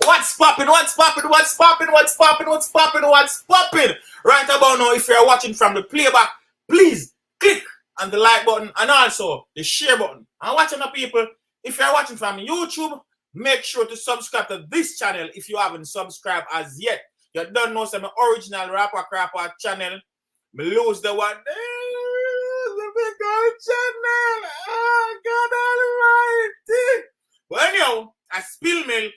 What's popping? What's popping? What's popping? What's popping? What's popping? What's popping? Right about now, if you're watching from the playback, please click on the like button and also the share button. And watching the people, if you're watching from YouTube, make sure to subscribe to this channel if you haven't subscribed as yet. You don't know some original rapper crapper channel. Me lose the one. The big old channel. Oh, God almighty. But anyhow, I spill milk.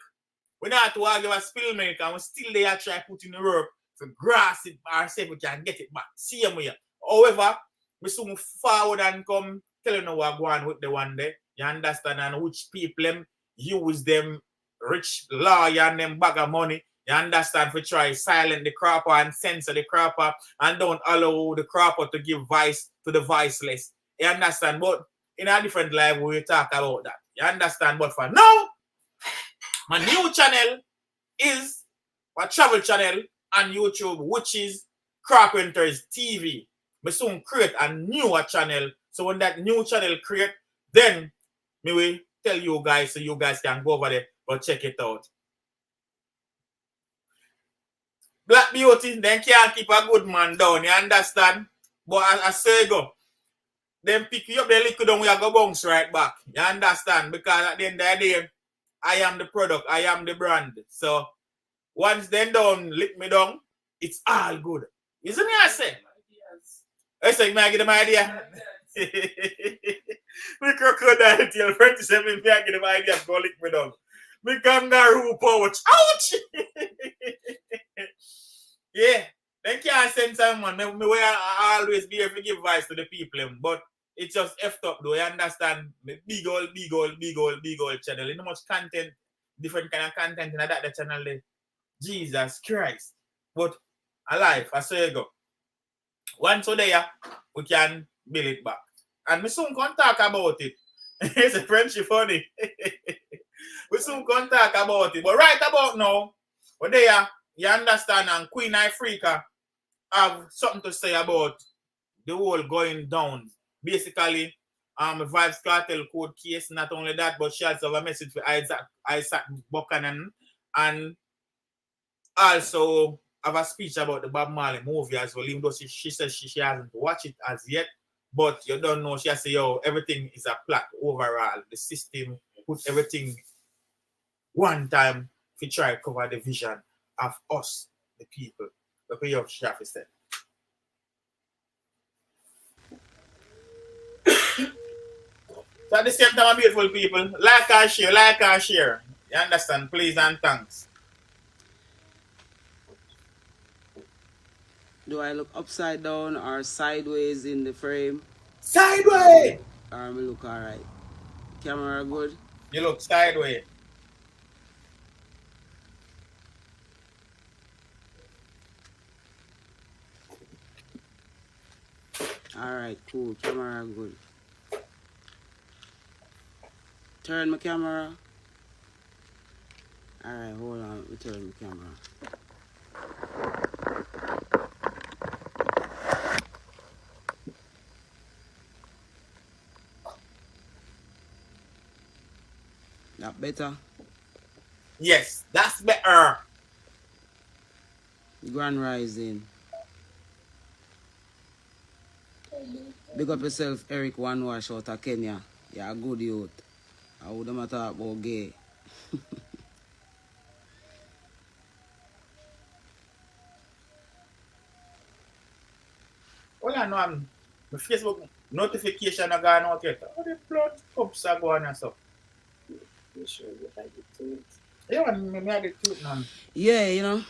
We don't have to argue about spill milk, and we still there try put in the work to grass it ourselves, we can get it back. Same way. However, we soon forward and come tell you what go on with the one day. You understand? And which people them use them rich lawyer and them bag of money. You understand? For try silent the crapper and censor the crapper and don't allow the crapper to give voice to the voiceless. You understand? But in a different life we talk about that. You understand? But for now, my new channel is my travel channel on YouTube, which is Carpenters TV. We soon create a newer channel. So when that new channel create, then me will tell you guys so you guys can go over there but check it out. Black Beauty, then can't keep a good man down, you understand? But as I say go, then pick you up the liquid down, we are go bounce right back. You understand? Because at the end of the day, I am the product, I am the brand. So once then done, lick me down, it's all good. Isn't it? I say? I say, may I get them idea? Me crocodile tail, 27, may I get them idea, go lick me down. Me kangaroo pouch, ouch! Yeah, they can't send someone. Me way I always be here to give advice to the people, but it's just effed up though. You understand? Big old channel. You know much content, different kind of content in that channel there. Jesus Christ. But alive, I say you go. Once there, we can build it back. And we soon can talk about it. It's a friendship funny. We soon can talk about it. But right about now, we're there, you understand, and Queen Ifrica have something to say about the whole going down. Basically, Vybz Kartel court case, not only that, but she also have a message for Isat Buchanan and also have a speech about the Bob Marley movie as well, even though she says she hasn't watched it as yet, but you don't know, she has to say, yo, everything is a plot overall. The system put everything one time to try to cover the vision of us, the people. But you have to say. So at the same time, beautiful people, like and share. You understand? Please and thanks. Do I look upside down or sideways in the frame? Sideways! Or me look alright? Camera good? You look sideways. Alright, cool. Camera good. Turn my camera. Alright, hold on. Let me turn my camera. That better? Yes, that's better. Grand Rising. Big up yourself, Eric One Wash out of Kenya. You're a good youth. I wouldn't talk about gay. Well, I know my Facebook notification are gone out yet. Oh, the blood cups are going and stuff. You sure you like it too? Yeah, me I get cute now. Yeah, you know.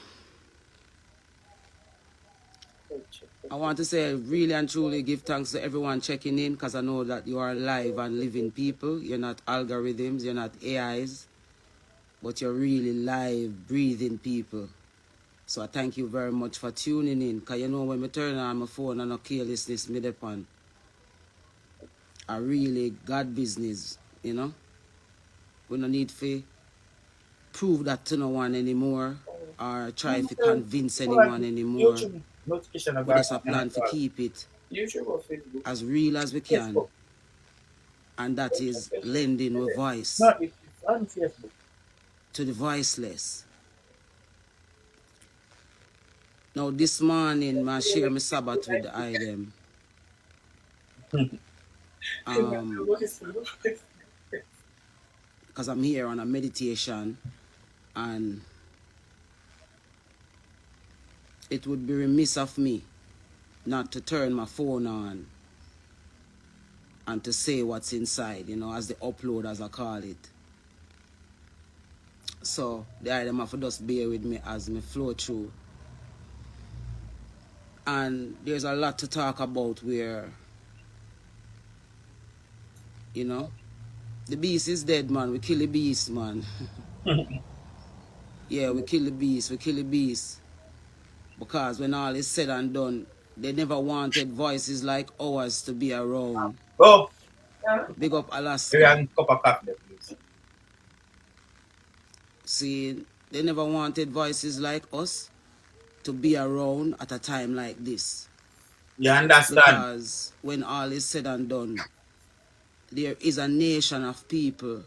I want to say really and truly give thanks to everyone checking in, because I know that you are live and living people. You're not algorithms, you're not AIs, but you're really live, breathing people. So I thank you very much for tuning in, because you know when I turn on my phone and I carelessness me upon, I really got business, you know. We don't need to prove that to no one anymore or try to convince anyone anymore. Notification We just a plan to keep it YouTube or Facebook? as real as we can. And that is lending with voice. On Facebook. to the voiceless. Now this morning, I share my Sabbath with the item. Because I'm here on a meditation, and it would be remiss of me not to turn my phone on and to say what's inside, you know, as the upload, as I call it. So the item have to just bear with me as me flow through. And there's a lot to talk about where, you know, the beast is dead, man. We kill the beast, man. Yeah, we kill the beast. We kill the beast. Because when all is said and done, they never wanted voices like ours to be around. Oh, Big up give Alaska. me a cup of coffee, please. See, they never wanted voices like us to be around at a time like this. You understand? Because when all is said and done, there is a nation of people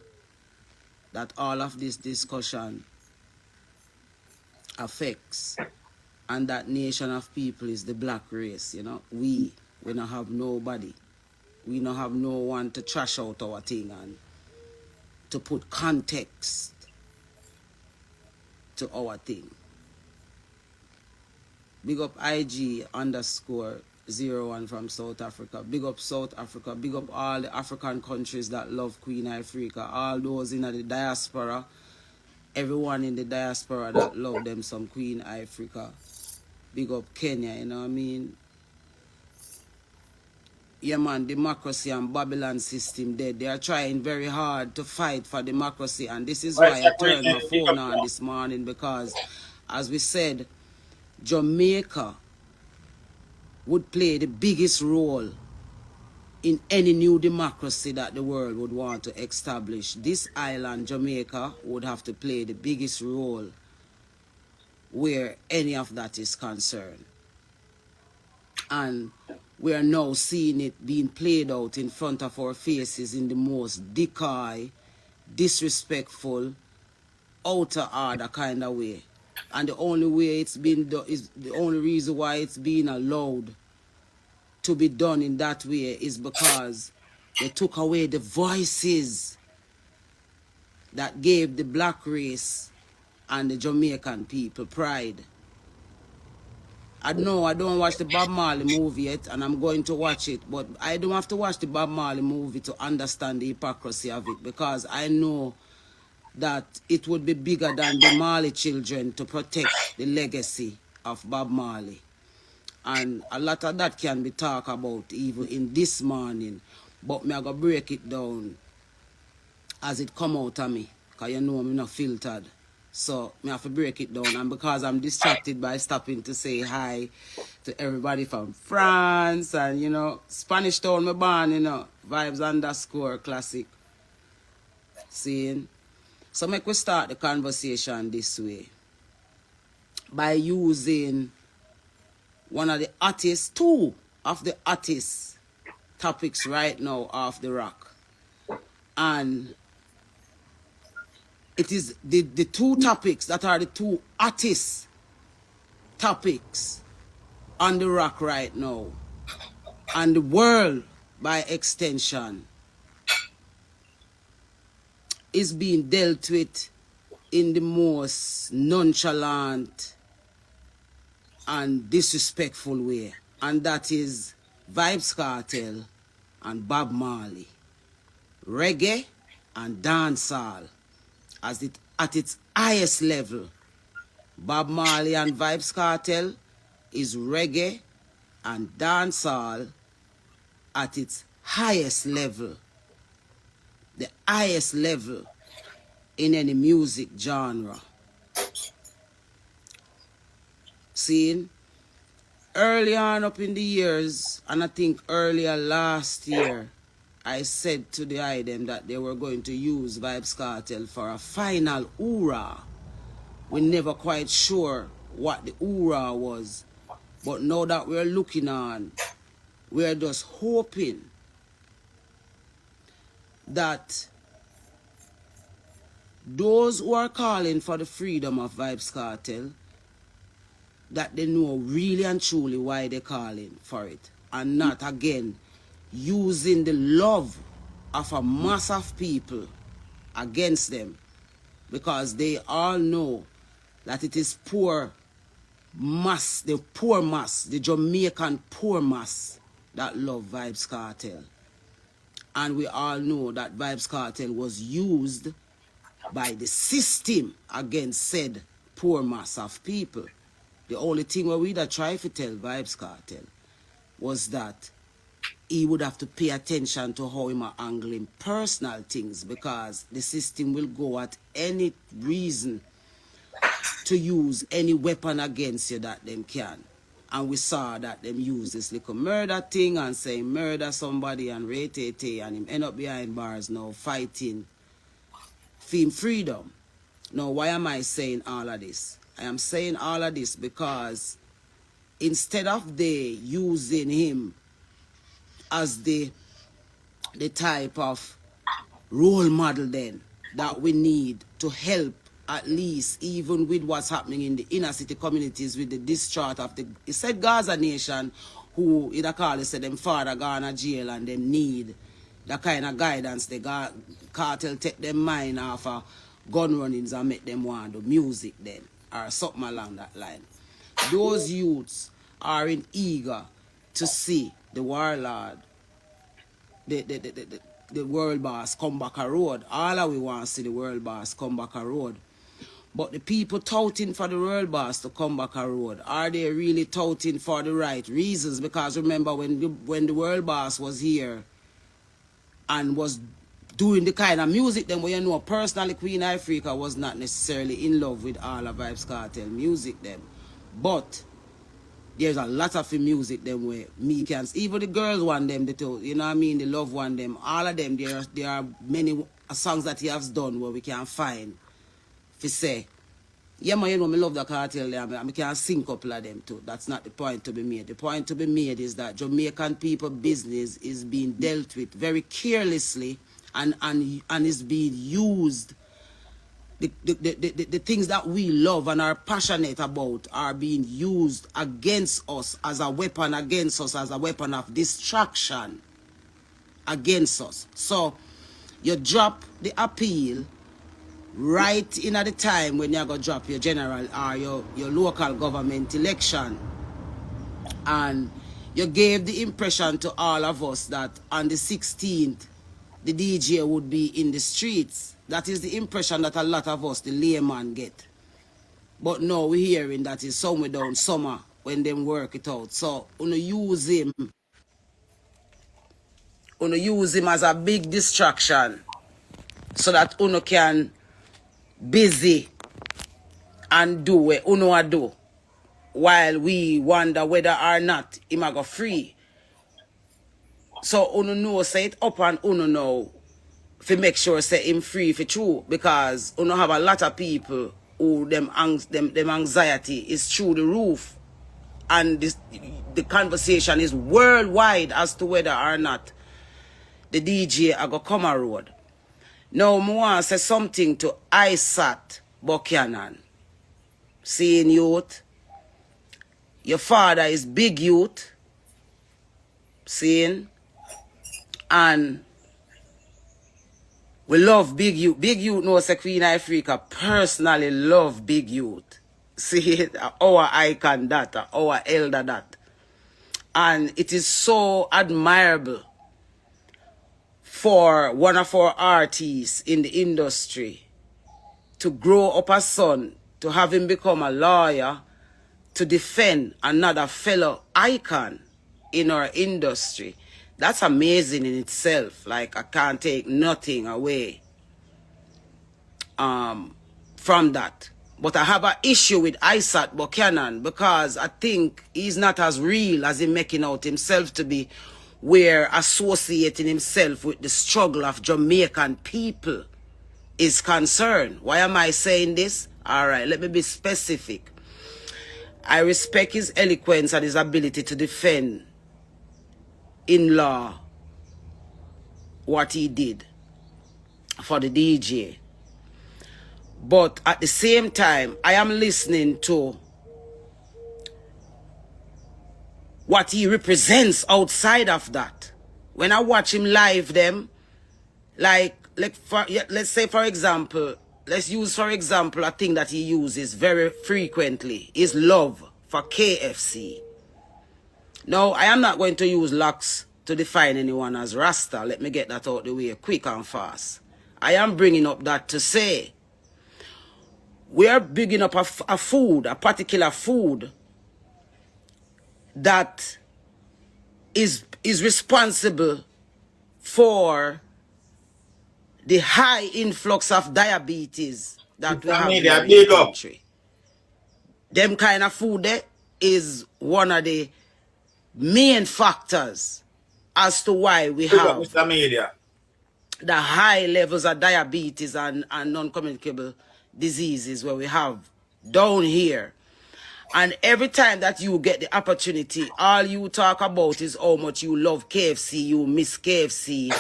that all of this discussion affects. And that nation of people is the black race, you know. We don't have nobody. We don't have no one to trash out our thing and to put context to our thing. Big up IG_01 from South Africa. Big up South Africa. Big up all the African countries that love Queen Ifrica. All those in the diaspora. Everyone in the diaspora that love them some Queen Ifrica. Big up Kenya, you know what I mean? Yeah, man, democracy and Babylon system dead. They are trying very hard to fight for democracy. And this is why I turned my phone on this morning. Because, as we said, Jamaica would play the biggest role in any new democracy that the world would want to establish. This island, Jamaica, would have to play the biggest role where any of that is concerned. And we are now seeing it being played out in front of our faces in the most decoy, disrespectful, outer order kind of way. And the only way it's been done is the only reason why it's being allowed to be done in that way is because they took away the voices that gave the black race and the Jamaican people pride. I know I don't watch the Bob Marley movie yet, and I'm going to watch it, but I don't have to watch the Bob Marley movie to understand the hypocrisy of it, because I know that it would be bigger than the Marley children to protect the legacy of Bob Marley. And a lot of that can be talked about even in this morning, but me I go break it down as it come out of me, because you know I'm not filtered. So me have to break it down, and because I'm distracted by stopping to say hi to everybody from France and, you know, Spanish Town me born, you know, Vybz_classic. Seeing? So make we start the conversation this way by using one of the artists, two of the artists topics right now off the rock. And it is the two topics that are the two artist topics on the rock right now. And the world, by extension, is being dealt with in the most nonchalant and disrespectful way. And that is Vybz Kartel and Bob Marley. Reggae and dancehall. As it at its highest level, Bob Marley and Vybz Kartel is reggae and dancehall at its highest level, the highest level in any music genre. Seeing, early on up in the years, and I think earlier last year, I said to the item that they were going to use Vybz Kartel for a final hoorah. We're never quite sure what the hoorah was. But now that we're looking on, we're just hoping that those who are calling for the freedom of Vybz Kartel, that they know really and truly why they're calling for it, and not again using the love of a mass of people against them, because they all know that it is poor mass, the poor mass, the Jamaican poor mass that love Vybz Kartel. And we all know that Vybz Kartel was used by the system against said poor mass of people. The only thing where we'd try to tell Vybz Kartel was that he would have to pay attention to how him angling personal things, because the system will go at any reason to use any weapon against you that them can. And we saw that them use this little murder thing and say murder somebody and rate and him end up behind bars now fighting for him freedom. Now, why am I saying all of this? I am saying all of this because instead of they using him as the type of role model then that we need to help, at least even with what's happening in the inner city communities with the discharge of the, he said Gaza Nation, who in a call he said them father gone to jail and them need the kind of guidance the cartel take them mind off of gun runnings and make them want to do music then, or something along that line. Those youths are in eager to see the warlord, the world boss come back a road. All of we want to see the world boss come back a road. But the people touting for the world boss to come back a road, are they really touting for the right reasons? Because remember when the world boss was here and was doing the kind of music then where you know personally Queen Ifrica was not necessarily in love with all of Vybz Kartel music then. But there's a lot of the music them where me can, even the girls want them, you know what I mean, the love want them, all of them, there are many songs that he has done where we can find if you say, yeah man, you know, me love the cartel there, I can sing a couple of them too. That's not the point to be made. The point to be made is that Jamaican people business is being dealt with very carelessly and is being used. The things that we love and are passionate about are being used against us as a weapon against us, as a weapon of distraction against us. So you drop the appeal right in at the time when you're going to drop your general or your local government election. And you gave the impression to all of us that on the 16th, the DJ would be in the streets. That is the impression that a lot of us, the layman, get. But now we're hearing that it's somewhere down summer when them work it out. So, use him as a big distraction so that can busy and do what do while we wonder whether or not him go free. So know say it up and know to make sure say him free for true, because have a lot of people who them anxiety is through the roof, and the conversation is worldwide as to whether or not the DJ are gonna come a road. Now I want to say something to Isat Buchanan. Seeing youth, your father is big youth, seeing, and we love big youth. Big youth knows that Queen Ifrica personally love big youth. See, our icon that, our elder that. And it is so admirable for one of our artists in the industry to grow up a son, to have him become a lawyer, to defend another fellow icon in our industry. That's amazing in itself. Like, I can't take nothing away from that. But I have an issue with Isat Buchanan because I think he's not as real as he's making out himself to be, where associating himself with the struggle of Jamaican people is concerned. Why am I saying this? All right, let me be specific. I respect his eloquence and his ability to defend in law what he did for the DJ. But at the same time, I am listening to what he represents outside of that. When I watch him live them, let's say for example, let's use for example a thing that he uses very frequently is love for KFC. Now, I am not going to use locks to define anyone as Rasta. Let me get that out the way quick and fast. I am bringing up that to say, we are bringing up a food, a particular food that is responsible for the high influx of diabetes that we have here in the country. Them kind of food there is one of the main factors as to why we have the high levels of diabetes and non-communicable diseases where we have down here. And every time that you get the opportunity, all you talk about is how much you love KFC, you miss KFC.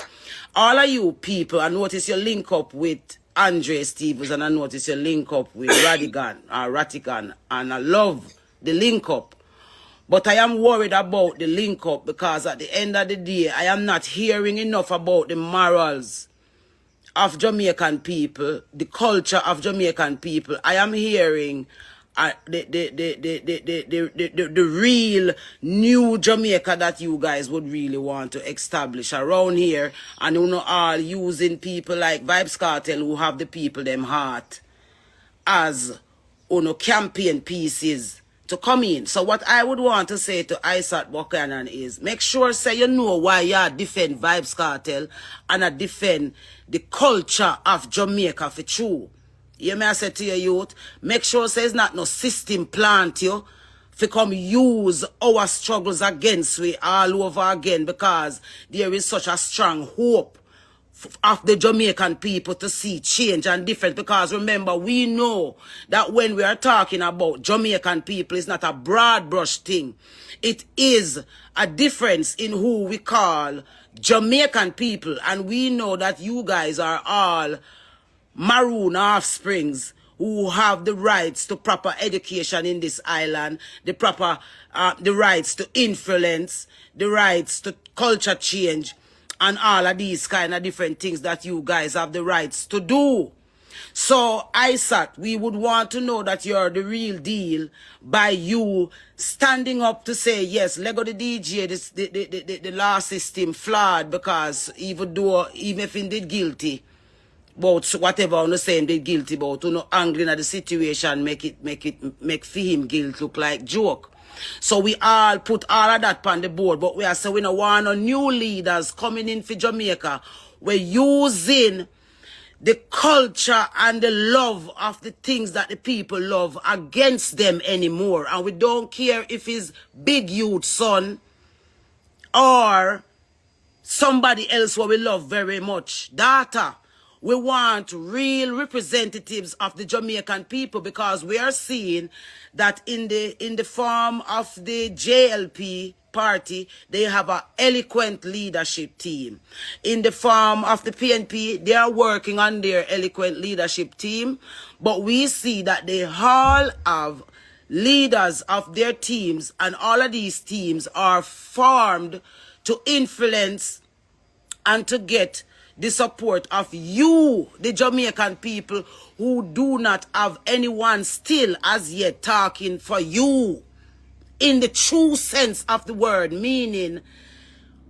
All of you people, I notice you link up with Andre Stevens and I notice you link up with Ratigan, and I love the link up. But I am worried about the link up because at the end of the day, I am not hearing enough about the morals of Jamaican people, the culture of Jamaican people. I am hearing the real new Jamaica that you guys would really want to establish around here, and you know, all using people like Vybz Kartel who have the people them heart as campaign pieces to come in. So what I would want to say to Isat Buchanan is make sure say you know why you defend Vybz Kartel and I defend the culture of Jamaica for true. You may say to your youth, make sure say it's not no system plant you for come use our struggles against we all over again, because there is such a strong hope of the Jamaican people to see change and difference. Because remember, we know that when we are talking about Jamaican people, it's not a broad brush thing. It is a difference in who we call Jamaican people. And we know that you guys are all maroon offsprings who have the rights to proper education in this island, the rights to influence, the rights to culture change, and all of these kind of different things that you guys have the rights to do. So, Isat, we would want to know that you're the real deal by you standing up to say, yes, Lego the DJ, the law system flawed, because even if he did guilty, about whatever on the same did guilty about, angling at the situation, make for him guilt look like joke. So we all put all of that on the board, but we are saying we don't want no new leaders coming in for Jamaica. We're using the culture and the love of the things that the people love against them anymore. And we don't care if it's Big Youth son or somebody else what we love very much. Data. We want real representatives of the Jamaican people, because we are seeing that in the form of the JLP party, they have an eloquent leadership team. In the form of the PNP, they are working on their eloquent leadership team. But we see that they all have leaders of their teams, and all of these teams are formed to influence and to get the support of you, the Jamaican people, who do not have anyone still as yet talking for you in the true sense of the word. Meaning,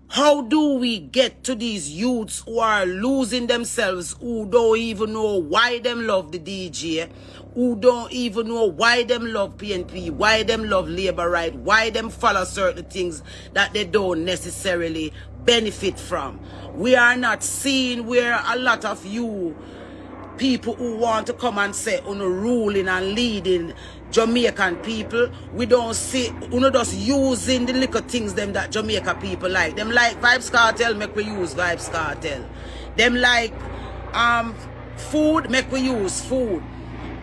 how do we get to these youths who are losing themselves, who don't even know why them love the DJ, who don't even know why them love PNP, why them love labor right, why them follow certain things that they don't necessarily benefit from. We are not seeing where a lot of you people who want to come and say ruling and leading Jamaican people, we don't see just using the little things them that Jamaica people like. Them like Vybz Kartel, make we use Vybz Kartel. Them like food, make we use food.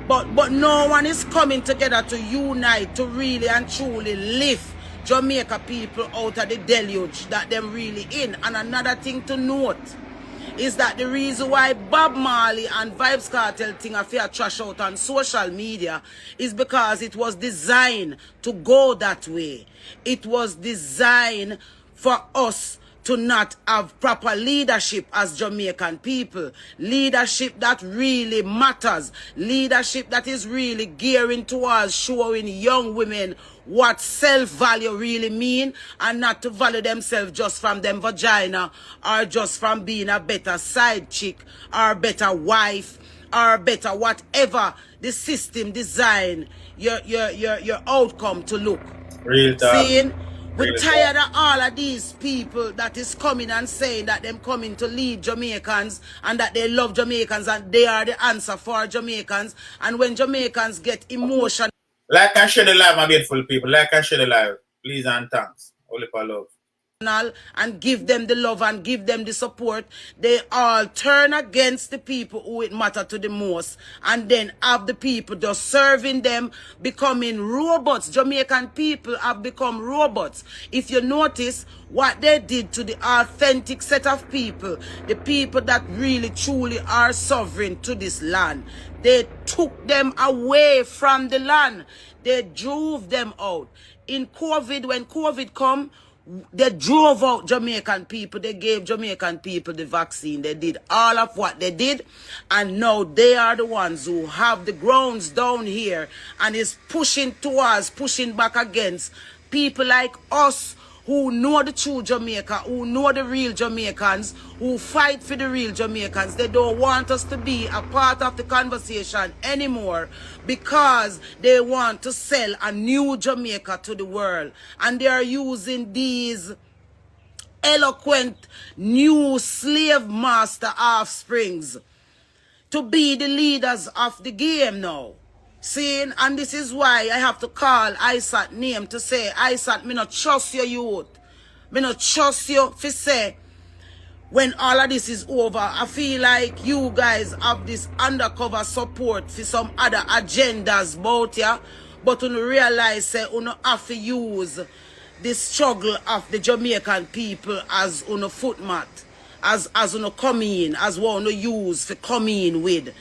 But no one is coming together to unite, to really and truly lift Jamaica people out of the deluge that them really in. And another thing to note, is that the reason why Bob Marley and Vybz Kartel thing are fair trash out on social media is because it was designed to go that way. It was designed for us to not have proper leadership as Jamaican people. Leadership that really matters. Leadership that is really gearing towards showing young women what self-value really mean, and not to value themselves just from them vagina, or just from being a better side chick, or a better wife, or better whatever the system design your outcome to look. Real talk. Seeing? We're tired of all of these people that is coming and saying that them coming to lead Jamaicans and that they love Jamaicans and they are the answer for Jamaicans. And when Jamaicans get emotional Like and share the live, my beautiful people. Like and share the live. Please and thanks. Only for love. and give them the love and give them the support, they all turn against the people who it matter to the most, and then have the people just serving them, becoming robots. Jamaican people have become robots. If you notice what they did to the authentic set of people, the people that really truly are sovereign to this land, they took them away from the land. They drove them out. In COVID, when COVID come, they drove out Jamaican people. They gave Jamaican people the vaccine. They did all of what they did. And now they are the ones who have the grounds down here and is pushing towards, pushing back against people like us who know the true Jamaica, who know the real Jamaicans, who fight for the real Jamaicans. They don't want us to be a part of the conversation anymore because they want to sell a new Jamaica to the world. And they are using these eloquent new slave master offsprings to be the leaders of the game now. Seeing, and this is why I have to call Isat name to say, Isat, me not trust your youth. Me not trust you for say, when all of this is over, I feel like you guys have this undercover support for some other agendas about ya, but you realize say you have to use the struggle of the Jamaican people as a footmat, as you come in, as what you use for come in with.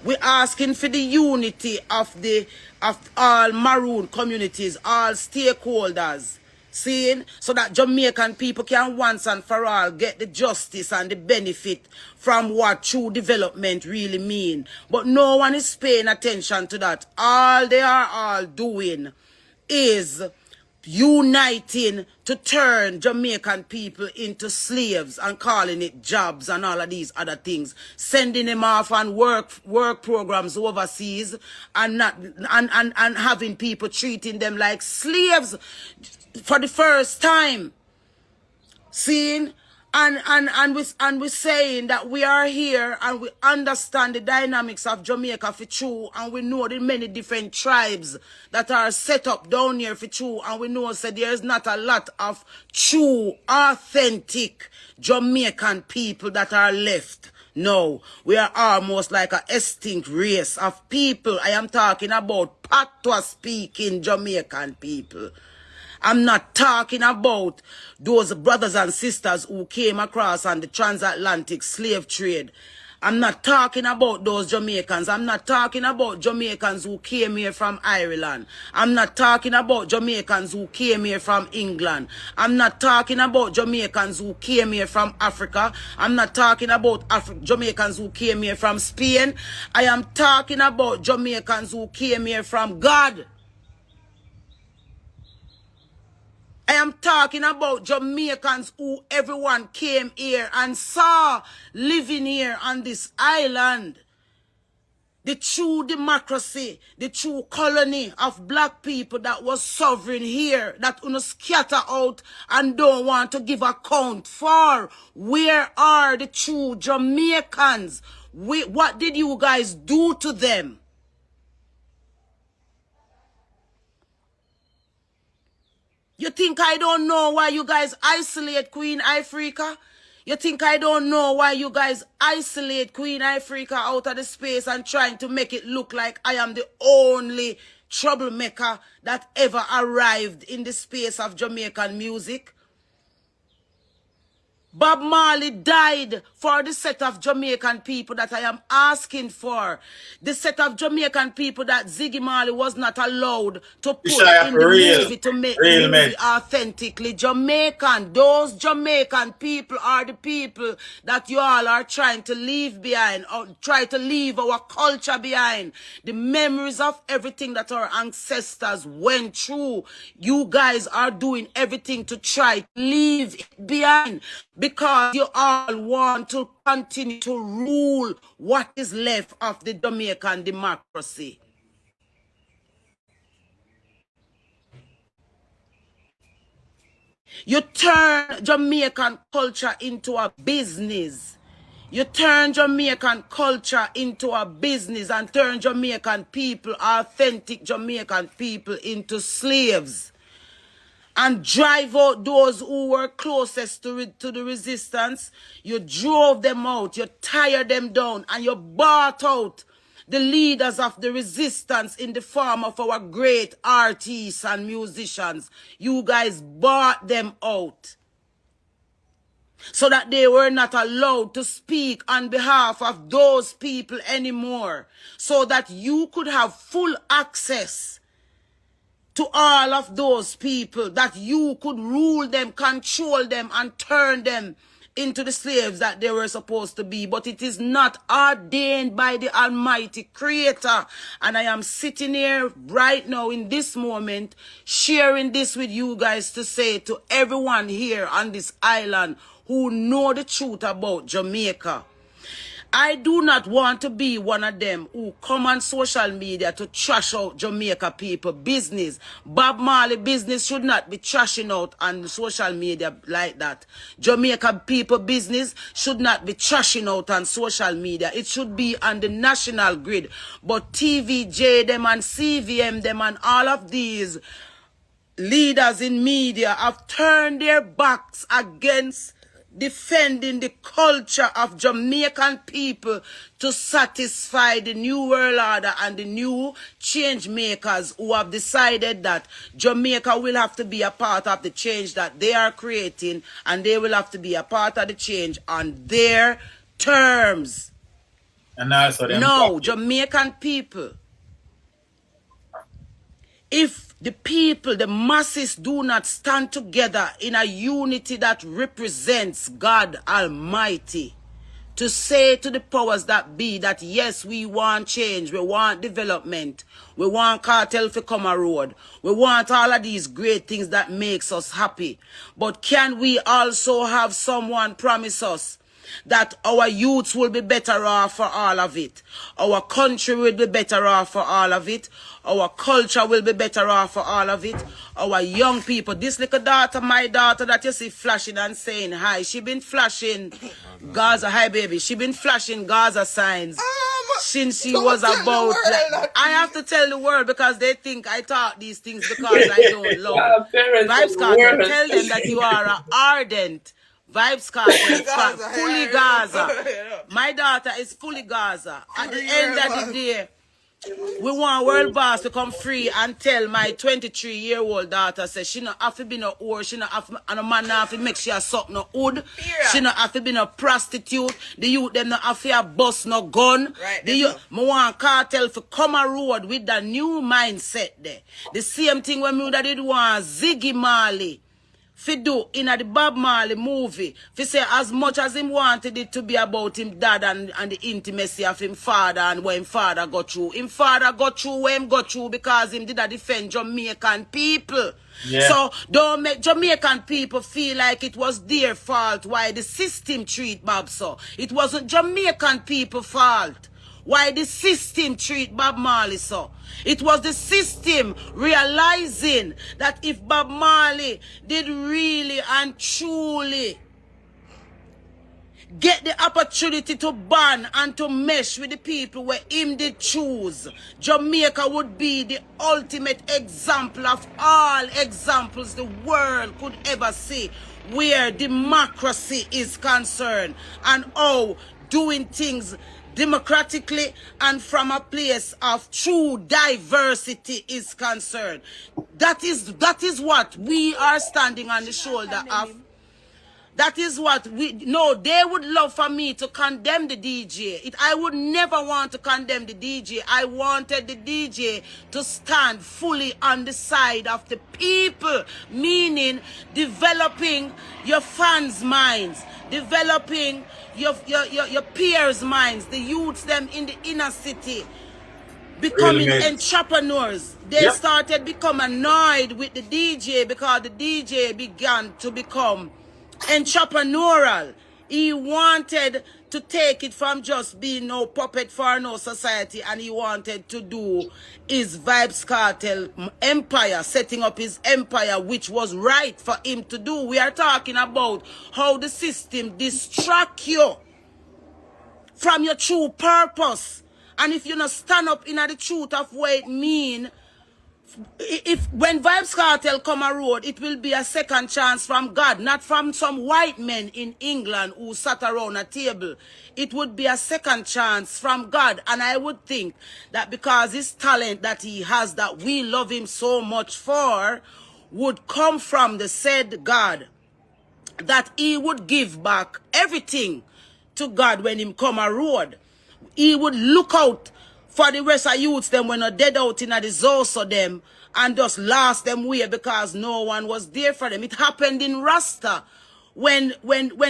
We're asking for the unity of all maroon communities, all stakeholders, seeing, so that Jamaican people can once and for all get the justice and the benefit from what true development really mean. But no one is paying attention to that. All they are all doing is uniting to turn Jamaican people into slaves and calling it jobs and all of these other things, sending them off on work programs overseas and having people treating them like slaves for the first time. Seeing? And we're saying that we are here and we understand the dynamics of Jamaica for true, and we know the many different tribes that are set up down here for true, and we know that there's not a lot of true, authentic Jamaican people that are left. No, we are almost like an extinct race of people. I am talking about patois speaking Jamaican people. I'm not talking about those brothers and sisters who came across on the transatlantic slave trade. I'm not talking about those Jamaicans. I'm not talking about Jamaicans who came here from Ireland. I'm not talking about Jamaicans who came here from England. I'm not talking about Jamaicans who came here from Africa. I'm not talking about Jamaicans who came here from Spain. I am talking about Jamaicans who came here from God. I am talking about Jamaicans who everyone came here and saw living here on this island. The true democracy, the true colony of black people that was sovereign here, that scatter out and don't want to give account for. Where are the true Jamaicans? What did you guys do to them? You think I don't know why you guys isolate Queen Ifrica? You think I don't know why you guys isolate Queen Ifrica out of the space and trying to make it look like I am the only troublemaker that ever arrived in the space of Jamaican music? Bob Marley died for the set of Jamaican people that I am asking for. The set of Jamaican people that Ziggy Marley was not allowed to put in the movie to make the movie authentically Jamaican. Those Jamaican people are the people that you all are trying to leave behind, or try to leave our culture behind. The memories of everything that our ancestors went through. You guys are doing everything to try to leave it behind, because you all want to continue to rule what is left of the Jamaican democracy. You turn Jamaican culture into a business. You turn Jamaican culture into a business and turn Jamaican people, authentic Jamaican people, into slaves. And drive out those who were closest to the resistance. You drove them out, you tired them down, and you bought out the leaders of the resistance in the form of our great artists and musicians. You guys bought them out so that they were not allowed to speak on behalf of those people anymore, so that you could have full access to all of those people, that you could rule them, control them, and turn them into the slaves that they were supposed to be. But it is not ordained by the Almighty Creator. And I am sitting here right now in this moment, sharing this with you guys to say to everyone here on this island who know the truth about Jamaica, I do not want to be one of them who come on social media to trash out Jamaica people business. Bob Marley business should not be trashing out on social media like that. Jamaica people business should not be trashing out on social media. It should be on the national grid. But TVJ them and CVM them and all of these leaders in media have turned their backs against defending the culture of Jamaican people to satisfy the New World Order and the new change makers who have decided that Jamaica will have to be a part of the change that they are creating, and they will have to be a part of the change on their terms. And also no, Jamaican people, if the people, the masses do not stand together in a unity that represents God Almighty, to say to the powers that be that yes, we want change, we want development, we want cartel to come a road, we want all of these great things that makes us happy. But can we also have someone promise us that our youths will be better off for all of it? Our country will be better off for all of it. Our culture will be better off for all of it. Our young people, this little daughter, my daughter that you see flashing and saying hi, she been flashing Gaza, hi baby, she been flashing Gaza signs since she was about, I have to tell the world because they think I talk these things because I don't love Vybz Kartel. Tell them that you are an ardent Vybz Kartel, fully Gaza. My daughter is fully Gaza. At the end of the day, we want World Boss to come free and tell my 23-year-old daughter, say she not have to be no whore, she not have to, and a man not have to make sure suck no hood, she not have to be no prostitute, the youth them not have to bust no gun. Right, the youth, me want Cartel to come a road with the new mindset there. The same thing when me did want Ziggy Marley fi do in the Bob Marley movie, fi say as much as him wanted it to be about him dad and the intimacy of him father and what him father got through. Him father got through what him got through because him did a defend Jamaican people. Yeah. So don't make Jamaican people feel like it was their fault why the system treat Bob so. It wasn't Jamaican people fault why the system treat Bob Marley so. It was the system realizing that if Bob Marley did really and truly get the opportunity to bond and to mesh with the people where him did choose, Jamaica would be the ultimate example of all examples the world could ever see where democracy is concerned and how doing things democratically and from a place of true diversity is concerned. That is what we are standing on the shoulder of. That is what we no. They would love for me to condemn the DJ. I would never want to condemn the DJ. I wanted the DJ to stand fully on the side of the people, meaning developing your fans' minds, developing your peers' minds, the youths them in the inner city, becoming entrepreneurs. They started become annoyed with the DJ because the DJ began to become entrepreneurial. He wanted to take it from just being no puppet for no society, and he wanted to do his Vybz Kartel empire, setting up his empire, which was right for him to do. We are talking about how the system distract you from your true purpose. And if you not stand up in the truth of what it mean, when Vybz Kartel come a road, it will be a second chance from God, not from some white men in England who sat around a table. It would be a second chance from God. And I would think that because his talent that he has, that we love him so much for, would come from the said God, that he would give back everything to God when him come a road. He would look out for the rest of youths them when are dead out in the zoos of them and just lost them way because no one was there for them. It happened in Rasta when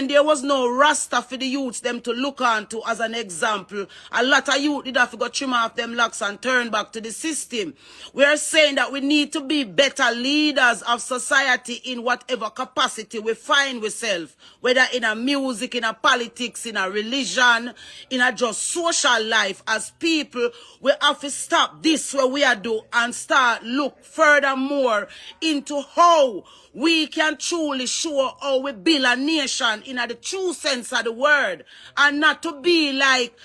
there was no Rasta for the youths them to look on to as an example. A lot of youth did have to go trim off them locks and turn back to the system. We are saying that we need to be better leaders of society in whatever capacity we find ourselves, whether in a music, in a politics, in a religion, in a just social life. As people, we have to stop this what we are doing and start look furthermore into how we can truly show how we build a nation in the true sense of the word, and not to be like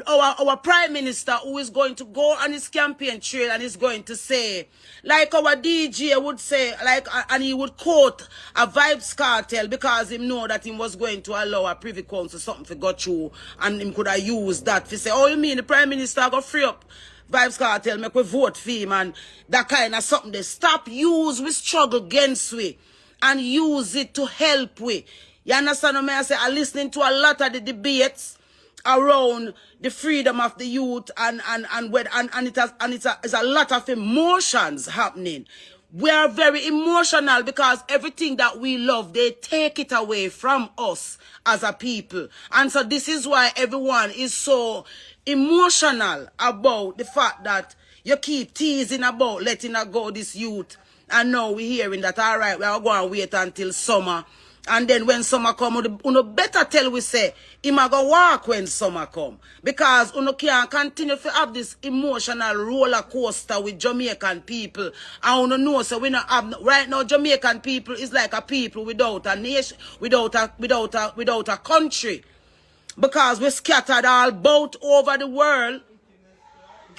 our prime minister who is going to go on his campaign trail and is going to say, like our DJ would say, like, and he would quote a Vybz Kartel because he know that he was going to allow a privy council something to go through, and him could have used that to say, oh, you mean the prime minister go free up Vybz Kartel, make we vote for him and that kind of something. They stop use we struggle against we and use it to help we. You understand what I say? I'm listening to a lot of the debates around the freedom of the youth and it's a lot of emotions happening. We are very emotional because everything that we love, they take it away from us as a people. And so this is why everyone is so emotional about the fact that you keep teasing about letting her go this youth. And now we're hearing that, all right, we are going to wait until summer. And then when summer come, you better tell we say, him a go walk when summer come. Because you can't continue to have this emotional roller coaster with Jamaican people. And you know, so we not have, right now Jamaican people is like a people without a nation, without a country. Because we're scattered all about over the world.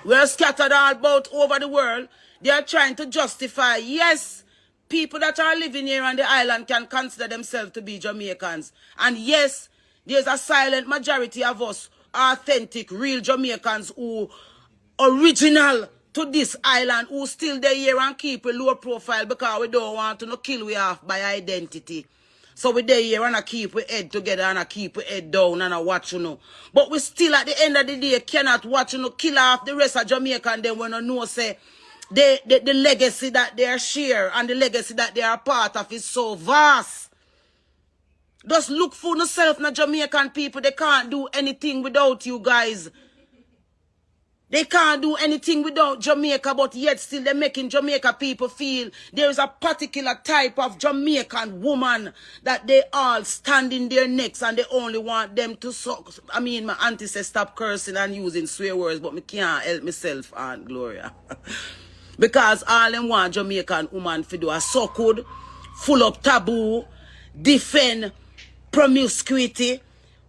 We're scattered all about over the world. They are trying to justify, yes, people that are living here on the island can consider themselves to be Jamaicans. And yes, there's a silent majority of us, authentic, real Jamaicans who original to this island, who still there here and keep a low profile because we don't want to kill we off by identity. So we there here and I keep we head together and I keep we head down and I watch, you know. But we still at the end of the day cannot watch, you know, kill off the rest of Jamaica, and then when you know say the legacy that they share and the legacy that they are part of is so vast. Just look for yourself, na Jamaican people. They can't do anything without you guys. They can't do anything without Jamaica, but yet still they're making Jamaica people feel there is a particular type of Jamaican woman that they all stand in their necks and they only want them to suck. I mean, my auntie says stop cursing and using swear words, but me can't help myself, Aunt Gloria. Because all them want Jamaican woman to do a so good, full of taboo, defend promiscuity,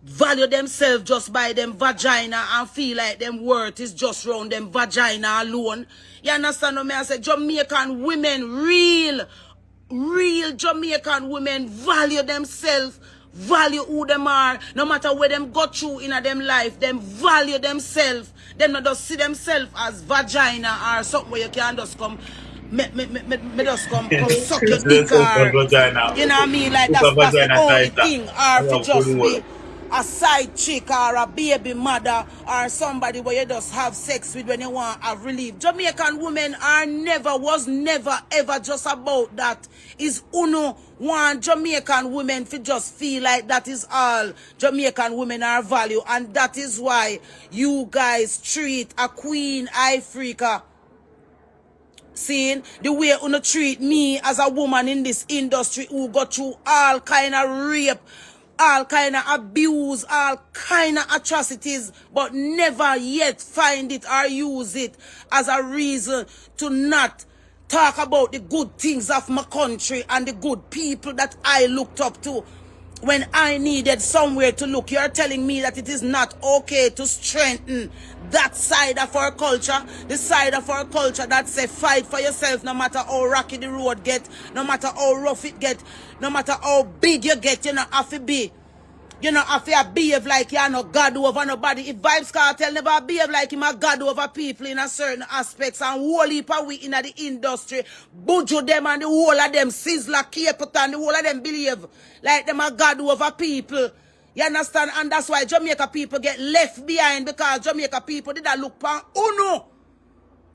value themselves just by them vagina and feel like them worth is just round them vagina alone. You understand what I say? Jamaican women, real Jamaican women value themselves, value who them are. No matter where them go through in them life, them value themselves. Them not just see themselves as vagina or something where you can just come me just come suck your Let's dick open or, vagina. you know what I mean? Like Open that's the vagina only tighter. thing. I Or if it love good just word. be a side chick or a baby mother or somebody where you just have sex with when you want to have relief. Jamaican women was never ever just about that. Is uno want Jamaican women to just feel like that is all Jamaican women are value, and that is why you guys treat a queen Ifrica, seeing the way you treat me as a woman in this industry who go through all kind of rape, all kind of abuse, all kind of atrocities, but never yet find it or use it as a reason to not talk about the good things of my country and the good people that I looked up to. When I needed somewhere to look, you're telling me that it is not okay to strengthen that side of our culture, the side of our culture that say fight for yourself no matter how rocky the road get, no matter how rough it get, no matter how big you get, you know, have to be. You know, have to behave like you're no God over nobody. If Vybz Kartel never behave like him a God over people in a certain aspects, and whole heap of we in the industry, Buju them and the whole of them, Sizzler, Capleton, and the whole of them behave like them a God over people. You understand? And that's why Jamaica people get left behind, because Jamaica people did not look for Uno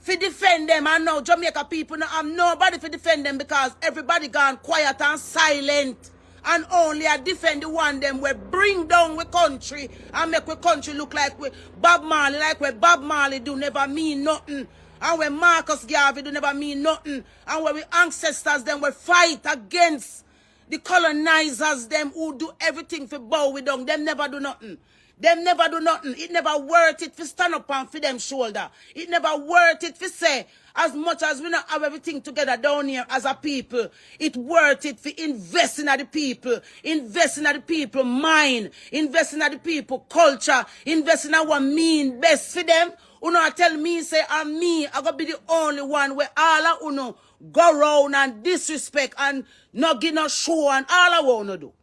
to defend them. And now Jamaica people now have nobody to defend them, because everybody gone quiet and silent. And only I defend the one them we bring down we country and make we country look like we Bob Marley, like where Bob Marley do never mean nothing. And when Marcus Garvey do never mean nothing. And where we ancestors them we fight against the colonizers them who do everything for bow we down. Them never do nothing. Them never do nothing. It never worth it for stand up and for them shoulder. It never worth it for say, as much as we not have everything together down here as a people, it worth it for invest in the people, invest in the people mind, invest in the people culture, invest in what mean best for them. Uno tell me say, and me, I gotta be the only one where all of uno go round and disrespect and not give no show and all I wanna do.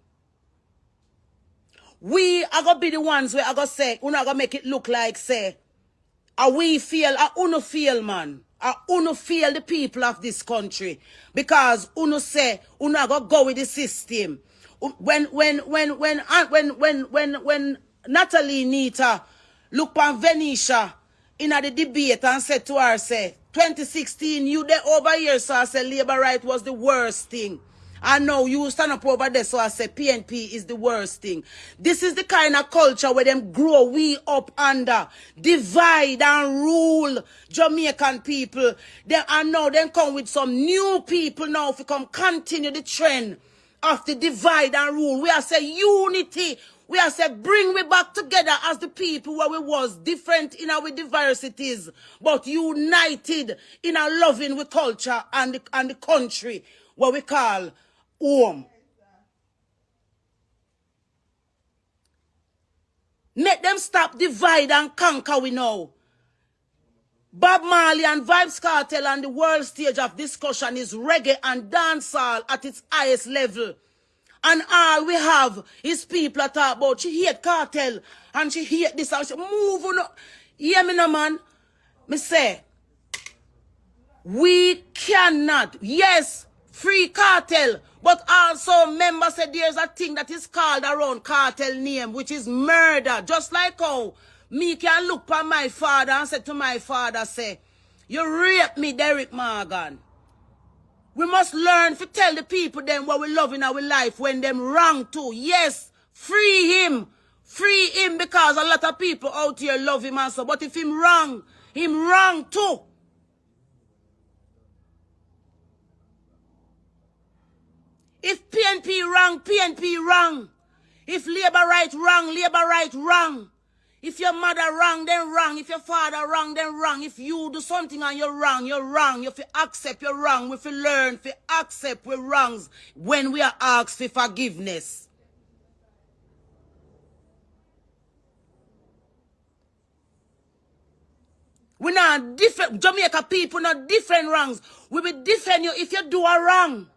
We are going to be the ones where I going to say, we're not going to make it look like, say, we feel, uno feel, man. Uno feel the people of this country. Because uno say, uno going to go with the system. When Natalie Nita look on Venetia in the debate and said to her, say, 2016, you there over here, so I said labor right was the worst thing. And now you stand up over there, so I say PNP is the worst thing. This is the kind of culture where them grow we up under. Divide and rule Jamaican people. And now them come with some new people now if you come continue the trend of the divide and rule. We are say unity. We are say bring we back together as the people where we was different in our diversities, but united in a loving with culture and the country what we call home. Make them stop divide and conquer we know. Bob Marley and Vybz Kartel on the world stage of discussion is reggae and dancehall at its highest level. And all we have is people that talk about she hate cartel and she hate this and she move on. Hear me now, man. Me say, we cannot, yes, free cartel, but also members say there's a thing that is called around cartel name, which is murder. Just like how me can look at my father and say to my father, say, you rape me, Derek Morgan. We must learn to tell the people them what we love in our life when them wrong too. Yes, free him. Free him, because a lot of people out here love him also. But if him wrong too. If PNP wrong, PNP wrong. If labor right wrong, labor right wrong. If your mother wrong, then wrong. If your father wrong, then wrong. If you do something and you're wrong, you're wrong. You have to accept you're wrong. We have to learn to accept we're wrongs when we are asked for forgiveness. We're not different. Jamaica people not different wrongs. We will defend you if you do a wrong.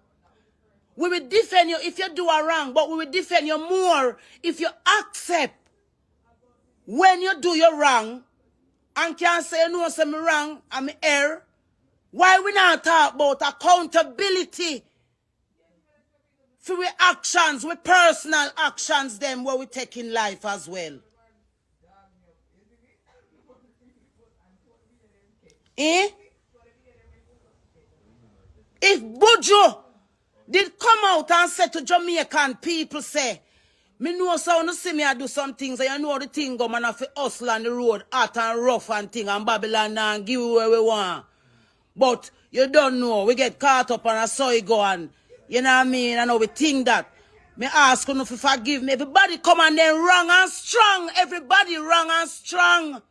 We will defend you if you do a wrong, but we will defend you more if you accept when you do your wrong and can't say, no, say me wrong, I'm err. Why we not talk about accountability for we actions, we personal actions them where we take in life as well? Eh? If Buju did come out and say to Jamaican people, say, me know so you see me I do some things, and you know the thing go man have to hustle on the road, hot and rough and thing, and Babylon and give you where we want. But you don't know, we get caught up on a soy go and, you know what I mean, I know we think that. Me ask you to forgive me. Everybody come and then wrong and strong. Everybody wrong and strong.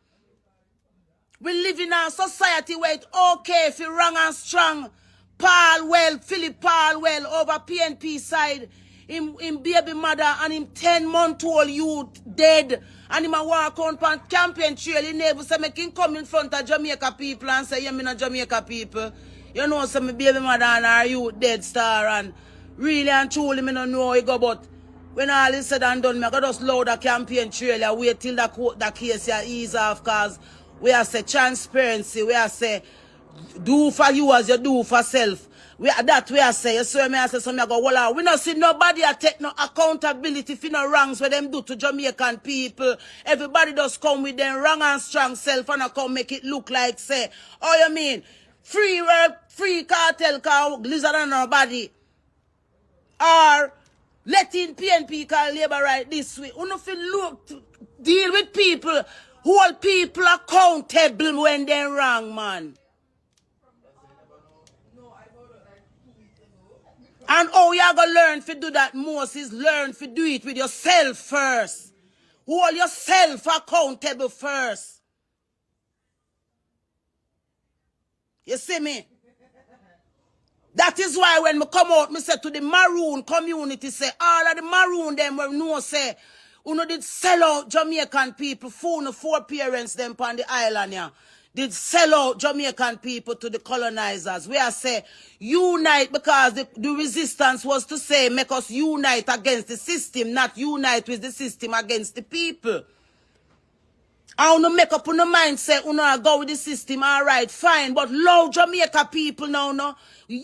We live in a society where it's okay if you're wrong and strong. Paul well, Philip Paul well, over PNP side. Him baby mother and him 10-month-old youth dead. And him a walk on campaign trail. He never say make him come in front of Jamaica people and say, yeah, me not Jamaica people. You know, say my baby mother and her youth dead star. And really and truly, me don't know how he go, but when all is said and done, me I just load a campaign trail and wait till that case here ease off, cause we are say transparency, we are say do for you as you do for self. We are say, you see me I say so me I go, well, we not see nobody a take no accountability for no wrongs what them do to Jamaican people. Everybody just come with them wrong and strong self and I come make it look like say, oh you mean, free cartel car lizard and nobody. Or letting PNP call labor right this way. You know if you look deal with people, hold people accountable when they're wrong, man. And how you gonna learn to do that most is learn to do it with yourself first. Hold yourself accountable first. You see me? That is why when me come out, me say to the Maroon community, say, all of the Maroon them will know, say, you know, did sell out Jamaican people, 4 parents them on the island here. Did sell out Jamaican people to the colonizers. We are say, unite, because the resistance was to say, make us unite against the system, not unite with the system against the people. I want to make up on the mind, say, you know, go with the system, all right, fine, but love Jamaica people now, no?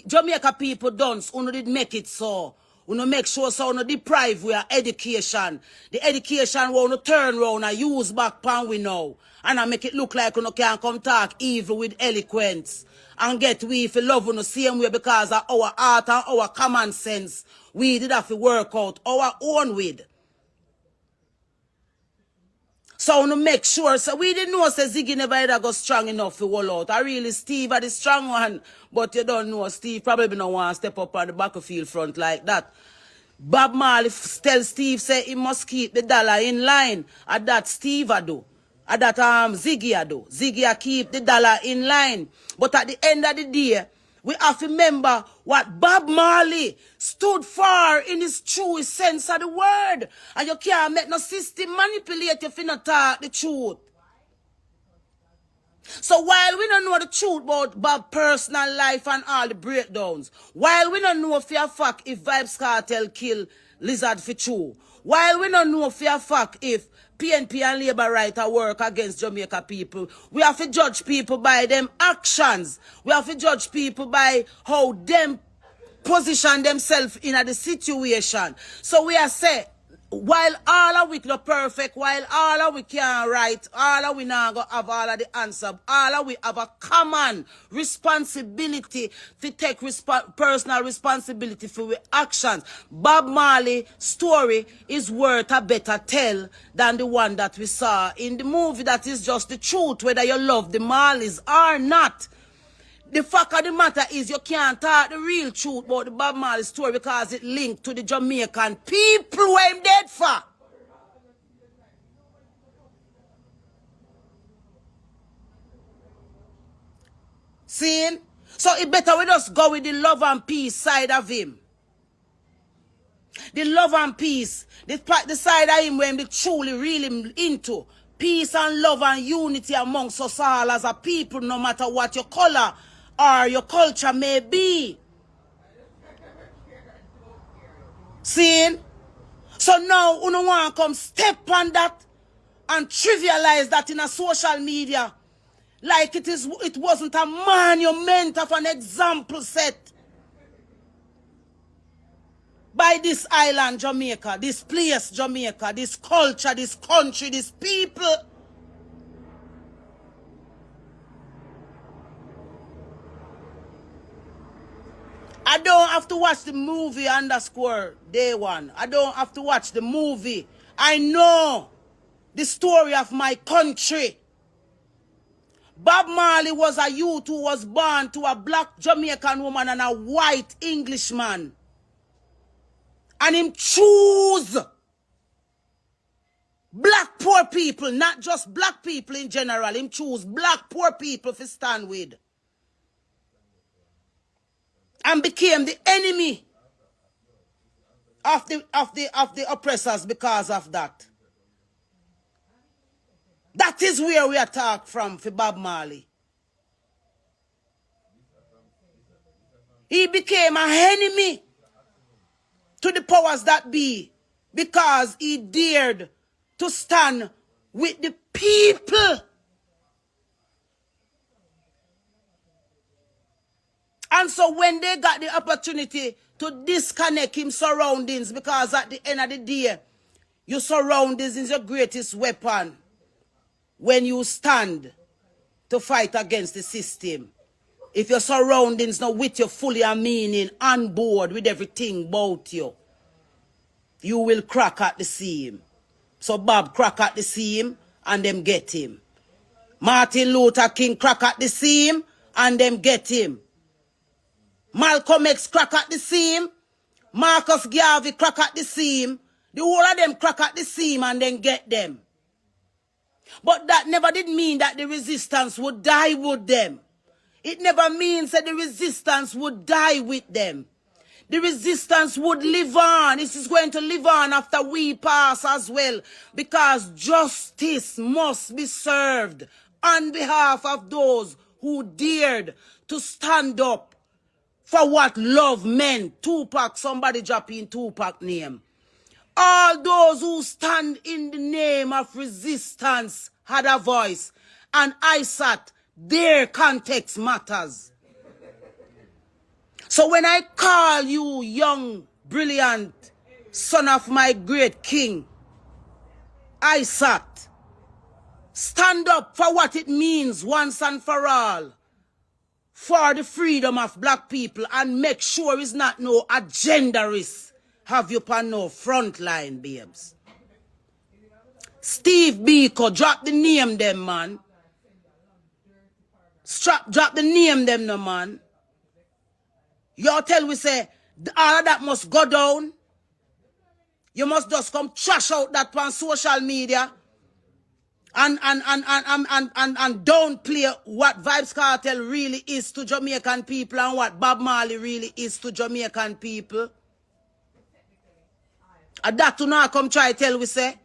Jamaica people don't, you know, did make it so. You know, make sure so, you know, deprive we are education. The education we want to turn around and use back pan we know. And I make it look like you know, can come talk evil with eloquence. And get we if you love you know, same way because of our art and our common sense. We did have to work out our own with. So to make sure, so we didn't know say Ziggy never ever go strong enough to hold out. I really Steve are the strong one, but you don't know Steve probably don't want to step up on the battlefield front like that. Bob Marley tell Steve say he must keep the dollar in line. At that Steve a do. At that Ziggy a do. Ziggy a keep the dollar in line. But at the end of the day, we have to remember what Bob Marley stood for in his truest sense of the word. And you can't make no system manipulate you if you not talk the truth. So while we don't know the truth about Bob's personal life and all the breakdowns, while we don't know for a fact if Vybz Kartel kill Lizard for true, while we don't know for a fact if PNP and Labour right to work against Jamaica people, we have to judge people by them actions. We have to judge people by how them position themselves in the situation. So we are saying, while all of we not perfect, while all of we can't write, all of we not go have all of the answer, all of we have a common responsibility to take personal responsibility for our actions. Bob Marley's story is worth a better tell than the one that we saw in the movie that is just the truth, whether you love the Marleys or not. The fact of the matter is you can't talk the real truth about the Bob Marley story because it linked to the Jamaican people who I'm dead for. See? So it better we just go with the love and peace side of him. The love and peace. The side of him when they truly really into. Peace and love and unity amongst us all as a people, no matter what your color or your culture may be. See? So now, you don't want to come step on that and trivialize that in a social media Like it wasn't a monument of an example set by this island, Jamaica, this place, Jamaica, this culture, this country, these people. I don't have to watch the movie _day one. I don't have to watch the movie. I know the story of my country. Bob Marley was a youth who was born to a black Jamaican woman and a white Englishman. And him choose black poor people, not just black people in general. Him choose black poor people to stand with. And became the enemy of the oppressors because of that. That is where we attack from for Bob Marley. He became an enemy to the powers that be because he dared to stand with the people. And so when they got the opportunity to disconnect him surroundings, because at the end of the day, your surroundings is your greatest weapon when you stand to fight against the system. If your surroundings not with you fully and meaning, on board with everything about you, you will crack at the seam. So Bob crack at the seam and them get him. Martin Luther King crack at the seam and them get him. Malcolm X crack at the seam. Marcus Garvey crack at the seam. The whole of them crack at the seam and then get them. But that never did mean that the resistance would die with them. It never means that the resistance would die with them. The resistance would live on. This is going to live on after we pass as well. Because justice must be served on behalf of those who dared to stand up for what love meant. Tupac, somebody drop in Tupac name. All those who stand in the name of resistance had a voice. And Isat, their context matters. So when I call you young, brilliant son of my great king, Isat, stand up for what it means once and for all for the freedom of black people and make sure it's not no agendarist have you on no front line, babes. Steve Biko, drop the name them, man. Drop the name them, no, man. Y'all tell we say, all of that must go down. You must just come trash out that on social media and don't play what Vybz Kartel really is to Jamaican people and what Bob Marley really is to Jamaican people. And that to now come try tell we say.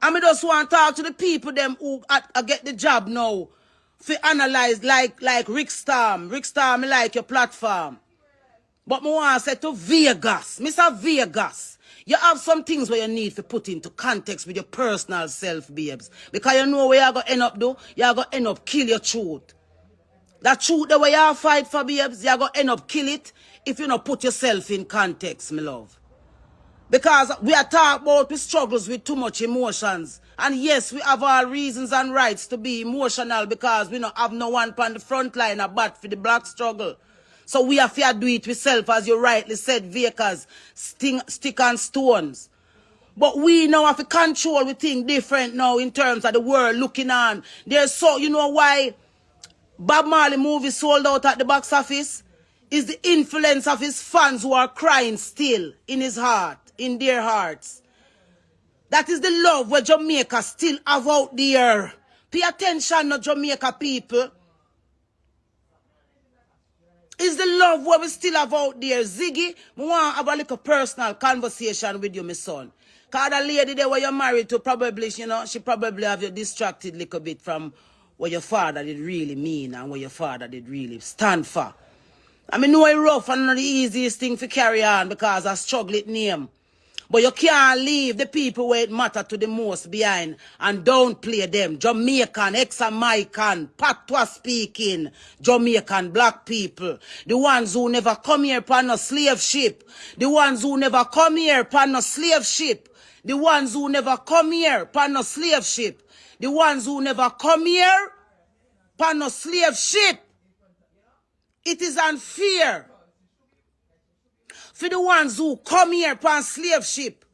I mean, just want to talk to the people them who get the job now for analyze like Rick Storm. Rick Storm, I like your platform. But I want to say to Vegas, Mr. Vegas, you have some things where you need to put into context with your personal self, babes. Because you know where you're going to end up, though. You're going to end up kill your truth. That truth the way you fight for, babes, you're going to end up kill it if you don't put yourself in context, my love. Because we are talking about the struggles with too much emotions. And yes, we have our reasons and rights to be emotional because we don't have no one on the front line about for the black struggle. So we have to do it ourselves, as you rightly said, vehicles, stick and stones. But we now have to control we think different now in terms of the world looking on. There's so, you know why Bob Marley movie sold out at the box office? Is the influence of his fans who are crying still in his heart, in their hearts. That is the love where Jamaica still have out there. Pay attention to Jamaica people. Is the love where we still have out there. Ziggy, I want to have a little personal conversation with you, my son. Because the lady there where you're married to probably, you know, she probably have you distracted a little bit from what your father did really mean and what your father did really stand for. I mean, know it's rough and not the easiest thing to carry on because I struggle with name. But you can't leave the people where it matter to the most behind and don't play them. Jamaican, ex-Jamaican, patois speaking, Jamaican black people. The ones who never come here upon a slave ship. The ones who never come here upon a slave ship. The ones who never come here upon a slave ship. The ones who never come here upon a slave ship. It is unfair for the ones who come here upon slave ship,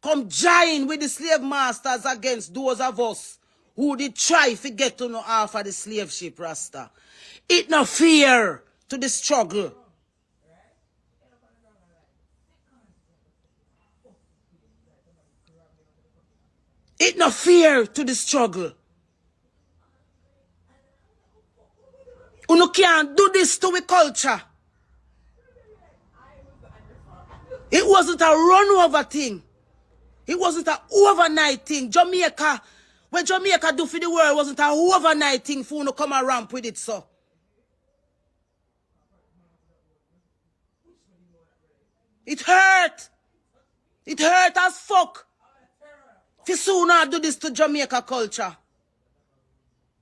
come join with the slave masters against those of us who did try to get to know half of the slave ship, Rasta. It no fear to the struggle. It no fear to the struggle. You can't do this to our culture. It wasn't a run-over thing. It wasn't an overnight thing. Jamaica, what Jamaica do for the world wasn't an overnight thing for you to come and ramp with it, so. It hurt. It hurt as fuck. If you not do this to Jamaica culture.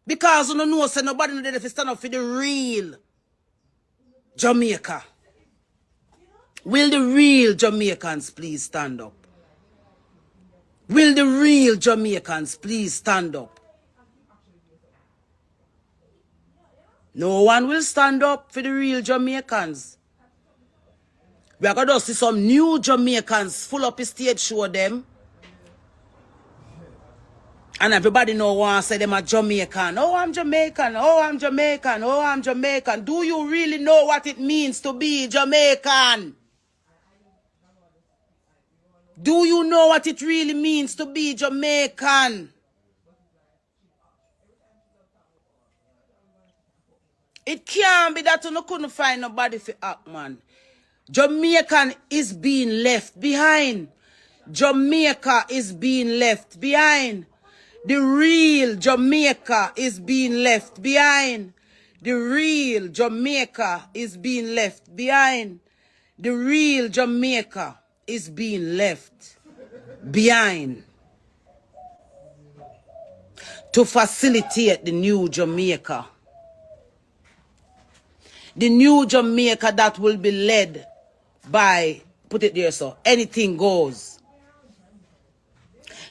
Because you know, so nobody know if you stand up for the real Jamaica. Will the real Jamaicans please stand up? Will the real Jamaicans please stand up? No one will stand up for the real Jamaicans. We are going to see some new Jamaicans full up the stage show them. And everybody know want to say them are Jamaican. Oh, I'm Jamaican. Oh, I'm Jamaican. Oh, I'm Jamaican. Do you really know what it means to be Jamaican? Do you know what it really means to be Jamaican? It can't be that you couldn't find nobody for act, man. Jamaican is being left behind. Jamaica is being left behind. The real Jamaica is being left behind. The real Jamaica is being left behind. The real Jamaica is being left behind to facilitate the new Jamaica. The new Jamaica that will be led by, put it there so, anything goes.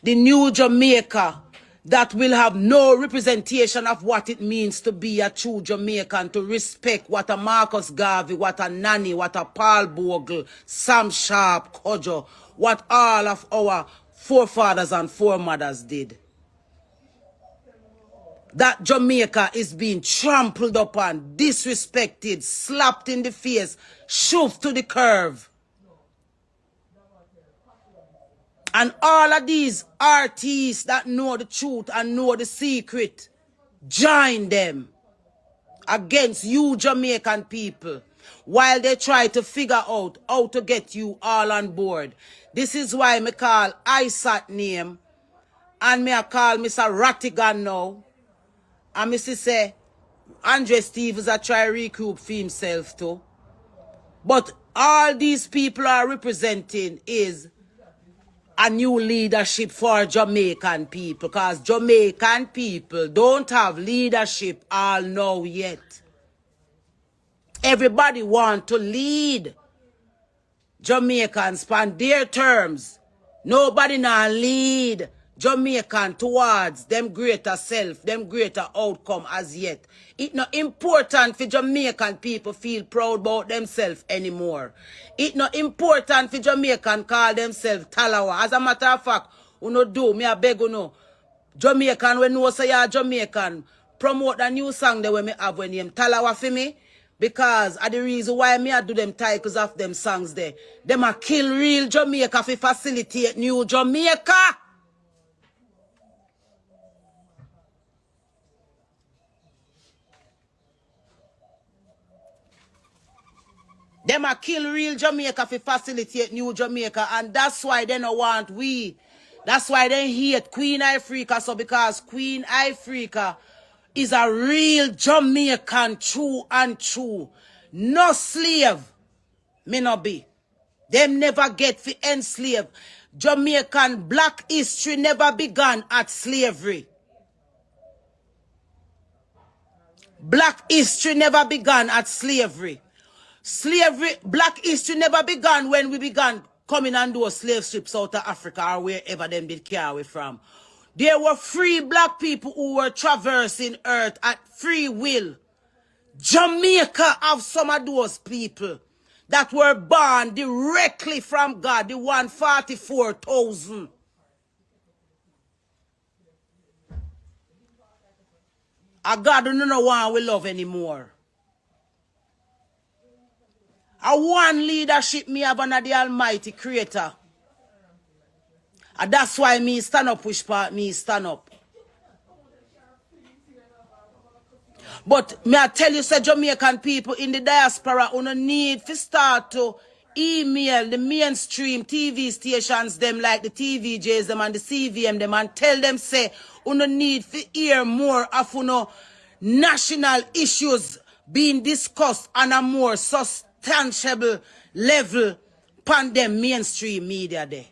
The new Jamaica that will have no representation of what it means to be a true Jamaican, to respect what a Marcus Garvey, what a Nanny, what a Paul Bogle, Sam Sharp, Kojo, what all of our forefathers and foremothers did. That Jamaica is being trampled upon, disrespected, slapped in the face, shoved to the curve. And all of these artists that know the truth and know the secret, join them against you Jamaican people while they try to figure out how to get you all on board. This is why me call Isat name and me I call Mr. Rattigan now. And me say Andre Stevens a try recoup for himself too. But all these people are representing is a new leadership for Jamaican people, because Jamaican people don't have leadership all now yet. Everybody want to lead Jamaicans on their terms. Nobody now lead Jamaican towards them greater self, them greater outcome as yet. It's not important for Jamaican people feel proud about themselves anymore. It's not important for Jamaican call themselves Talawa. As a matter of fact, me a beg Jamaican when you say you're Jamaican, promote a new song that we have when name Talawa for me. Because of the reason why me I do them titles of them songs there. Them a kill real Jamaica for facilitate new Jamaica. Them a kill real Jamaica for facilitate new Jamaica, and that's why they don't want we. That's why they hate Queen Ifrica. So because Queen Ifrica is a real Jamaican, true and true. No slave, me no be. Them never get for enslaved. Jamaican black history never began at slavery. Black history never began at slavery. Black history never began when we began coming and do slave ships out of Africa or wherever them did carry from. There were free black people who were traversing earth at free will. Jamaica have some of those people that were born directly from God, the 144,000. A God who no one we love anymore. A one leadership me have under the Almighty Creator. And that's why me stand up, which part me stand up. But may I tell you, say Jamaican people in the diaspora who no need to start to email the mainstream TV stations them like the TVJs them and the CVM them and tell them say who no need to hear more of national issues being discussed on a more substantial level upon them mainstream media there.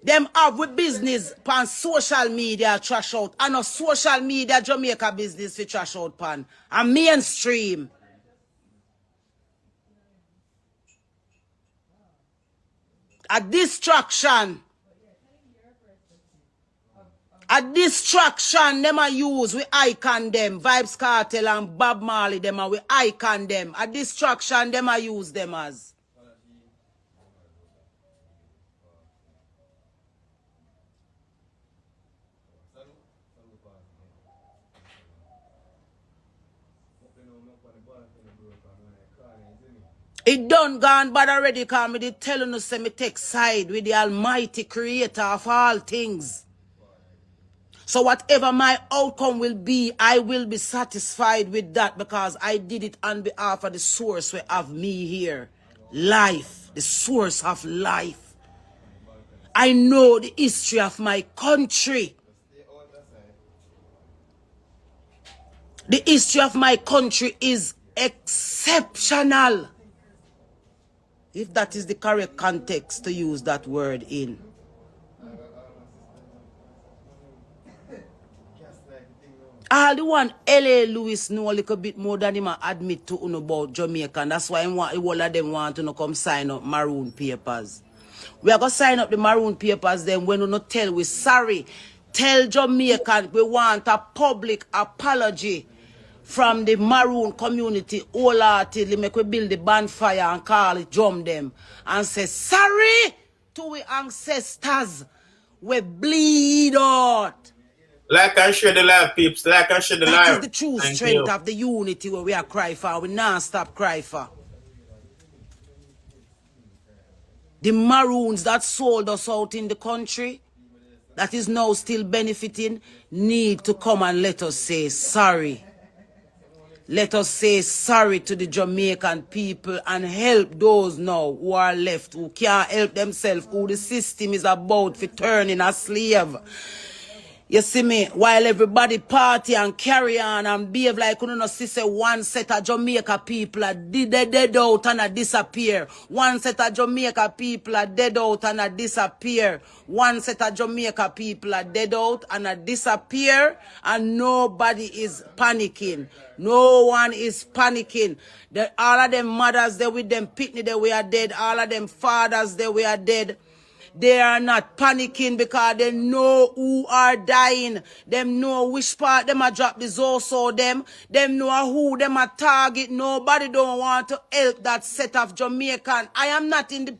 Them have with business pan social media trash out. And a social media Jamaica business we trash out pan. A mainstream. A distraction. A distraction them a use we icon them. Vybz Kartel and Bob Marley them a we icon them. A distraction them a use them as. It done gone bad already because me did tell you say me take side with the Almighty Creator of all things. So whatever my outcome will be, I will be satisfied with that because I did it on behalf of the source we have me here. Life, the source of life. I know the history of my country. The history of my country is exceptional. If that is the correct context to use that word in. All the one L.A. Lewis know a little bit more than him admit to about Jamaica. And that's why all of them want to come sign up maroon papers. We are going to sign up the maroon papers then when we not tell we sorry. Tell Jamaican we want a public apology from the maroon community wholeheartedly make we build the bonfire and call it drum them and say sorry to we ancestors we bleed out. Like and share the live, peeps. Like and share the live. That is the true strength of the unity where we are cry for. We non-stop cry for. The maroons that sold us out in the country, that is now still benefiting, need to come and let us say sorry. Let us say sorry to the Jamaican people and help those now who are left, who can't help themselves, who the system is about for turning a slave. You see me, while everybody party and carry on and behave like you know, see say one set of Jamaica people are dead out and a disappear. One set of Jamaica people are dead out and a disappear. One set of Jamaica people are dead out and a disappear, and nobody is panicking. No one is panicking. All of them mothers there with them pitney they were dead. All of them fathers they were dead. They are not panicking because they know who are dying. Them know which part them a drop the Zoso them. Them know who them a target. Nobody don't want to help that set of Jamaican. I am not in the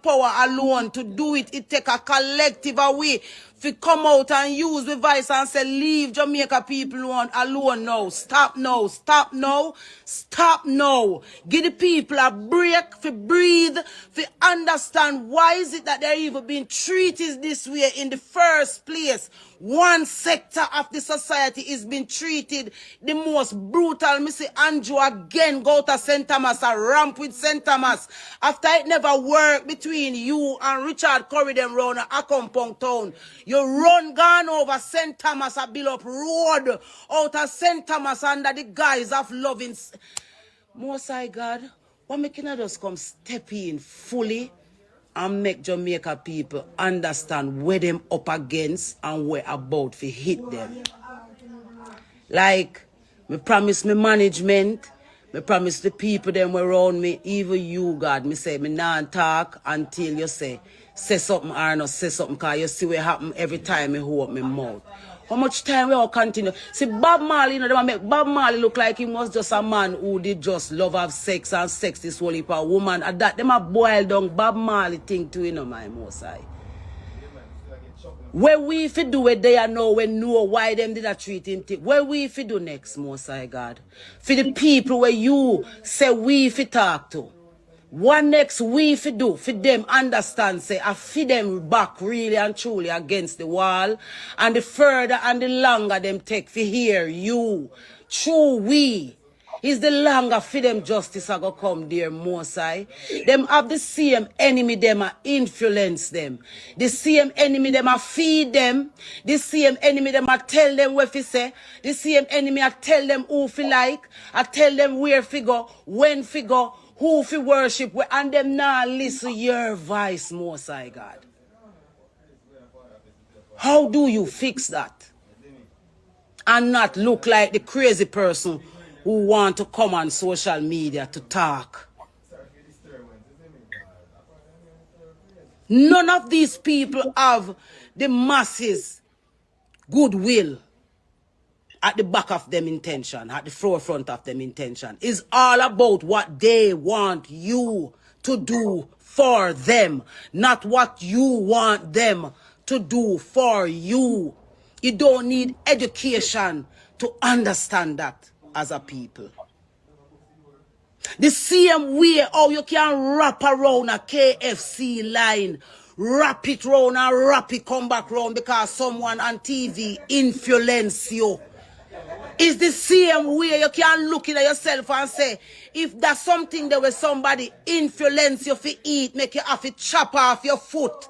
power alone to do it. It take a collective away. If you come out and use the voice and say, leave Jamaica people alone now. Stop now. Stop now. Stop now. Give the people a break, for breathe, for understand why is it that they're even being treated this way in the first place. One sector of the society is being treated the most brutal. Me say Andrew again go to St. Thomas, a ramp with St. Thomas. After it never worked between you and Richard Curry them round a compound town. You run gone over St. Thomas a build up road out of St. Thomas under the guise of loving. Most High God, Why making I just come step in fully and make Jamaica people understand where them up against and where about to hit them. Like, me promise me management, me promise the people them around me, even you, God, me say me not talk until you say something or not say something, because you see what happen every time me hold up my mouth. How much time we all continue? See, Bob Marley, you know, they make Bob Marley look like he was just a man who did just love have sex and sex is only for a woman. And that, them a boil down Bob Marley thing too, you know, my most I. Where we fi do it, they know when know why them did a treat him. Where we fi do next, most I God? For the people where you say we fi talk to. What next we fi do? For them understand, say, I feed them back really and truly against the wall. And the further and the longer them take for hear you. True we. Is the longer for them justice a go come there, Mosai. Them have the same enemy, them a influence them. The same enemy, them a feed them. The same enemy, them a tell them what to say. The same enemy, a tell them who fi like. I tell them where fi go, when fi go, who fi worship. And them now listen your voice, Mosai God. How do you fix that? And not look like the crazy person who want to come on social media to talk. None of these people have the masses goodwill at the back of them intention, at the forefront of them intention. It's all about what they want you to do for them, not what you want them to do for you. You don't need education to understand that as a people. The same way how you can wrap around a KFC line, wrap it round and wrap it come back round because someone on TV influence you. It's the same way you can look at yourself and say, if that's something that where somebody influence you for eat, make you have to chop off your foot.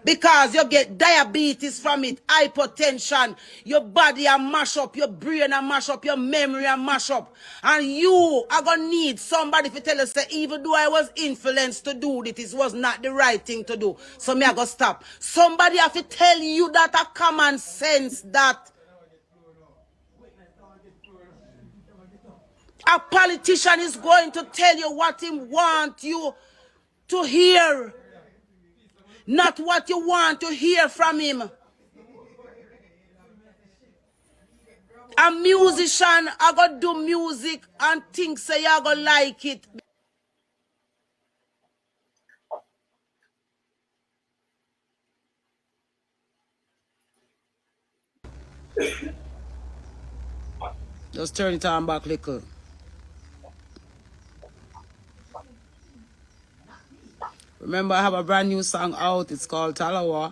Because you get diabetes from it, hypertension, your body a mash up, your brain a mash up, your memory a mash up. And you are going to need somebody to tell us that even though I was influenced to do this, it was not the right thing to do. So me I go stop. Somebody have to tell you that a common sense that a politician is going to tell you what he wants you to hear. Not what you want to hear from him. A musician, I go do music and think say you go like it. Just turn it on back little. Remember, I have a brand new song out. It's called Talawa.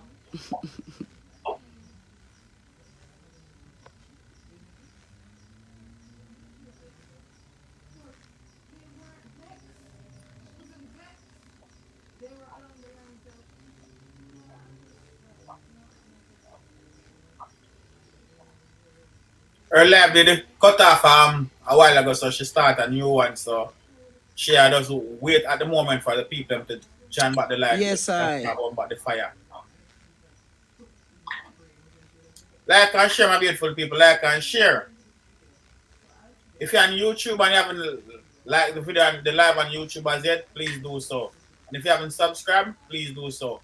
Her life did cut off a while ago, so she started a new one. So she just wait at the moment for the people to join back the life. Yes, I. About the fire. Like and share, my beautiful people. Like and share. If you're on YouTube and you haven't liked the video and the live on YouTube as yet, please do so. And if you haven't subscribed, please do so.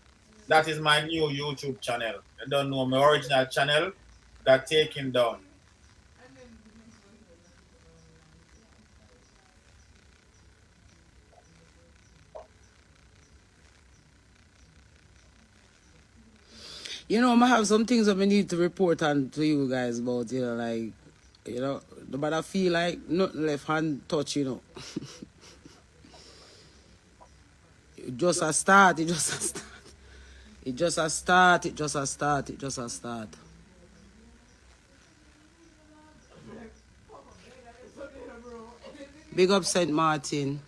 That is my new YouTube channel. I don't know my original channel got taken down. You know, I have some things that we need to report on to you guys about, you know, like, you know, but I feel like nothing left hand touch, you know. It just a start, it just a start. It just a start, it just a start, it just a start. Big up St. Martin.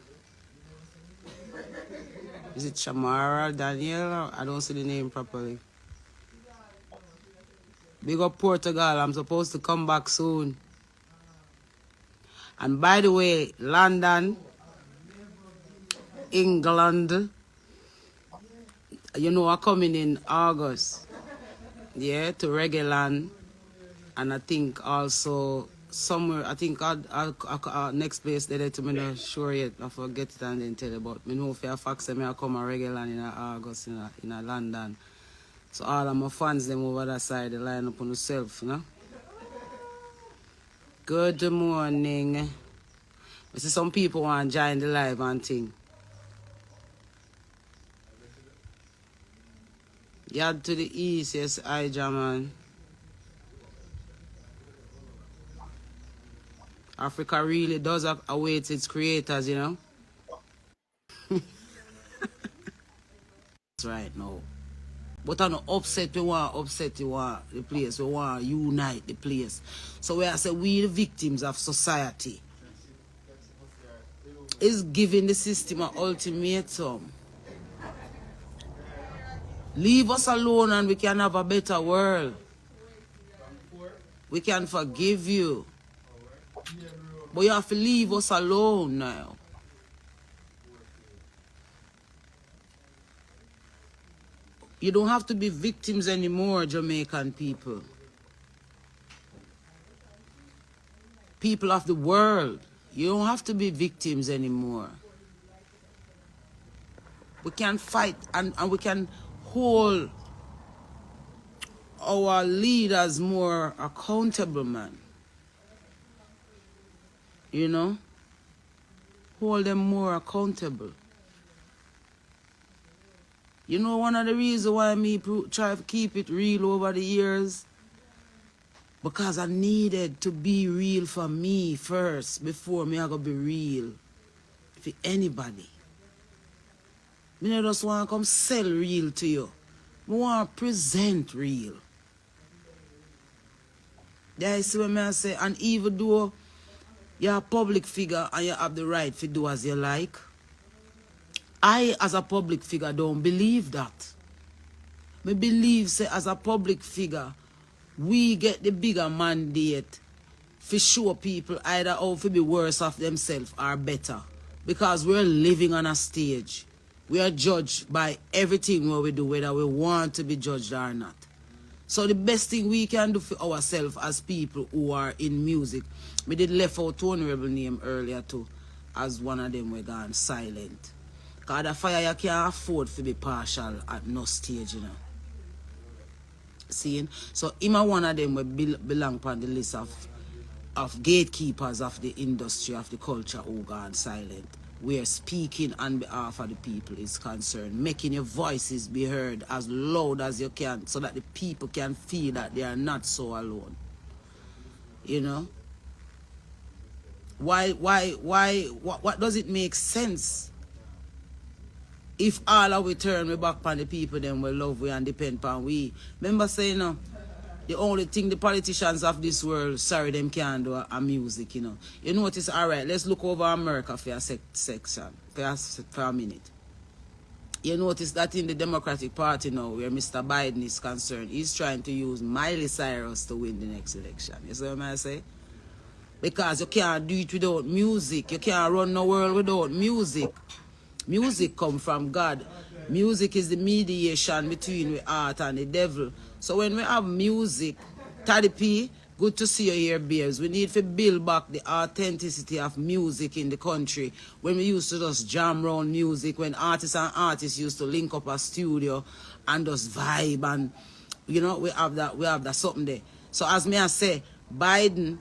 Is it Shamara, Daniel? I don't see the name properly. Big up Portugal. I'm supposed to come back soon. And by the way, London, England. You know, I'm coming in August. Yeah, to Reggae Land. And I think also somewhere, I think next place they let me not sure yet. I forget it and then tell you about. Me know if I fax me, I come a Reggae Land in August in London. So all of my fans them over that side, they line up on themselves, you know. Good morning. I see some people want to join the live and thing. Yard to the east, yes, I German. Africa really does await its creators, you know. That's right now. But I know upset, we want upset the place. We want unite the place. So we are say we the victims of society. Is giving the system an ultimatum. Leave us alone and we can have a better world. We can forgive you. But you have to leave us alone now. You don't have to be victims anymore, Jamaican people. People of the world, you don't have to be victims anymore. We can fight and we can hold our leaders more accountable, man. You know? Hold them more accountable. You know one of the reasons why me try to keep it real over the years? Because I needed to be real for me first before me I go be real for anybody. Me not just want to come sell real to you. I want to present real. There is what I say, and even though you're a public figure and you have the right to do as you like, I, as a public figure, don't believe that. I believe, say, as a public figure, we get the bigger mandate to show people either how to be worse off themselves or better. Because we're living on a stage. We are judged by everything what we do, whether we want to be judged or not. So the best thing we can do for ourselves as people who are in music, we did left out honorable name earlier too, as one of them we gone silent. Because the fire you can't afford to be partial at no stage, you know. Seeing? So him a one of them will belong on the list of gatekeepers of the industry, of the culture who gone silent. We are speaking on behalf of the people is concerned, making your voices be heard as loud as you can so that the people can feel that they are not so alone. You know? What does it make sense? If all of we turn we back on the people, then we love we and depend on we. Remember saying, the only thing the politicians of this world, sorry, them can't do a music, you know. You notice, all right, let's look over America for a section, for a minute. You notice that in the Democratic Party now, where Mr. Biden is concerned, he's trying to use Miley Cyrus to win the next election. You see what I say? Because you can't do it without music. You can't run the world without music. Music come from God. Music is the mediation between the art and the devil. So when we have music, Taddy P, good to see you here, Bears. We need to build back the authenticity of music in the country. When we used to just jam around music, when artists and artists used to link up a studio and just vibe, and you know, we have that something there. So as me I say, Biden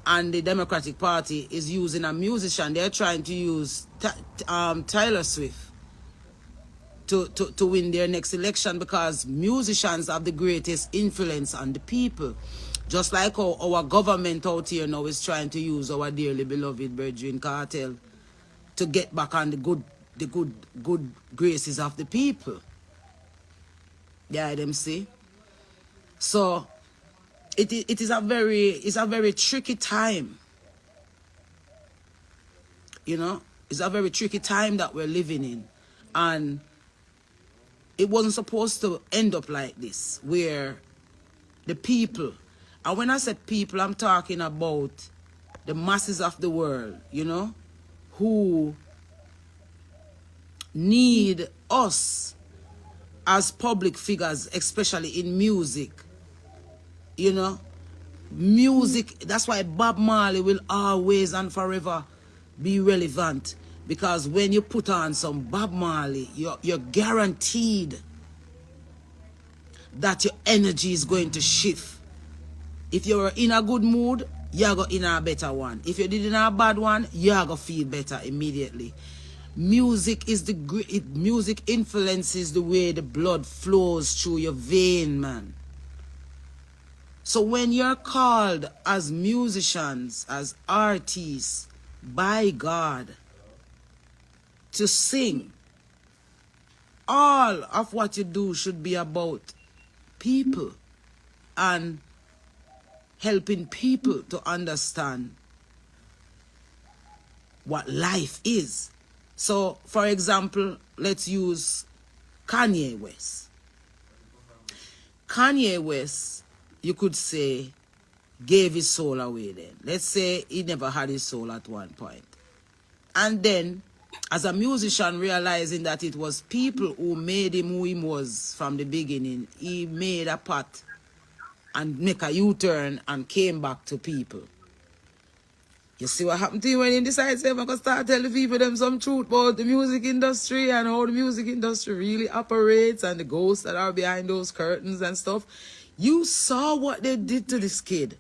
and the Democratic Party is using a musician. They're trying to use Taylor Swift to win their next election, because musicians have the greatest influence on the people. Just like how our government out here now is trying to use our dearly beloved Vybz Kartel to get back on the good graces of the people. Yeah, them see. So it is a very tricky time. You know, it's a very tricky time that we're living in, and it wasn't supposed to end up like this, where the people, and when I said people, I'm talking about the masses of the world, you know, who need us as public figures, especially in music. You know, music, that's why Bob Marley will always and forever be relevant. Because when you put on some Bob Marley, you're guaranteed that your energy is going to shift. If you're in a good mood, you're going in a better one. If you did in a bad one, you're going to feel better immediately. Music is music influences the way the blood flows through your vein, man. So when you're called as musicians, as artists, by God, to sing, all of what you do should be about people and helping people to understand what life is. So, for example, let's use Kanye West. Kanye West, you could say, gave his soul away then. Let's say he never had his soul at one point. And then, as a musician, realizing that it was people who made him who he was from the beginning, he made a path and make a U-turn and came back to people. You see what happened to you when you decide to I'm going to start telling people them some truth about the music industry and how the music industry really operates and the ghosts that are behind those curtains and stuff. You saw what they did to this kid.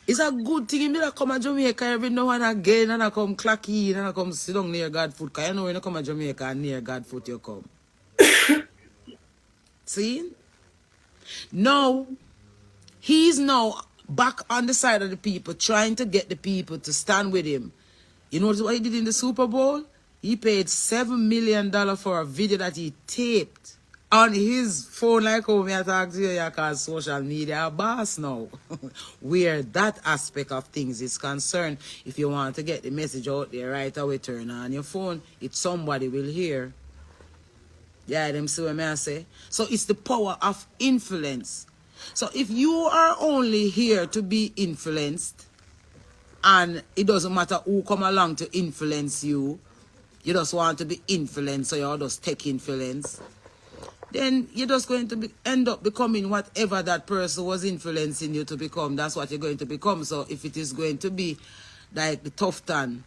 It's a good thing if I come to Jamaica every now and again and I come clacky and I come sit down near God foot. Because you know when you come to Jamaica and near God foot you come. See? Now, he's now back on the side of the people, trying to get the people to stand with him. You know what he did in the Super Bowl? He paid $7 million for a video that he taped on his phone, like how me talk to you, because social media a boss now. Where that aspect of things is concerned, if you want to get the message out there right away, turn on your phone, if somebody will hear. Yeah, them see what I say. So it's the power of influence. So if you are only here to be influenced, and it doesn't matter who come along to influence you, you just want to be influenced, so you just take influence, then you're just going to end up becoming whatever that person was influencing you to become. That's what you're going to become. So if it is going to be like the Tufton,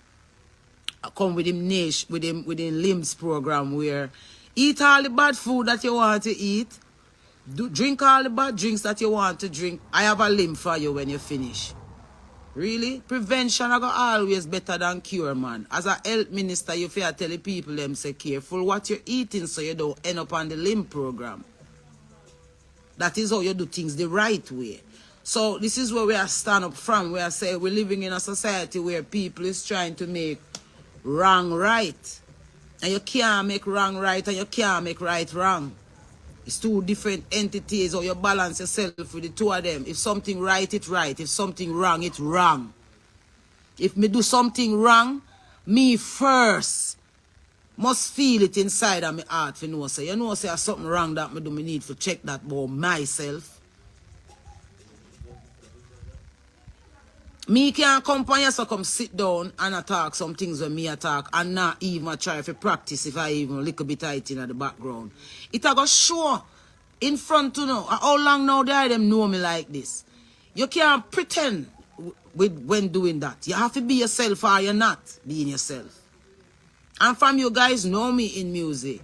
come with him Nash, with him Limbs program, where eat all the bad food that you want to eat, drink all the bad drinks that you want to drink. I have a limb for you when you finish. Really? Prevention is always better than cure, man. As a health minister, you feel tell the people them say careful what you're eating so you don't end up on the limb program. That is how you do things the right way. So this is where we are stand up from. We are saying we're living in a society where people is trying to make wrong right. And you can't make wrong right and you can't make right wrong. It's two different entities, or you balance yourself with the two of them. If something right, it's right. If something wrong, it's wrong. If me do something wrong, me first must feel it inside of my heart for know say, you know say there's something wrong that me do, me need to check that about myself. Me can't come on here, so come sit down and attack some things when me attack and not even try to practice if I even a little bit tight in the background. It a go show in front to know how long now they them know me like this. You can't pretend when doing that. You have to be yourself or you're not being yourself. And from you guys know me in music.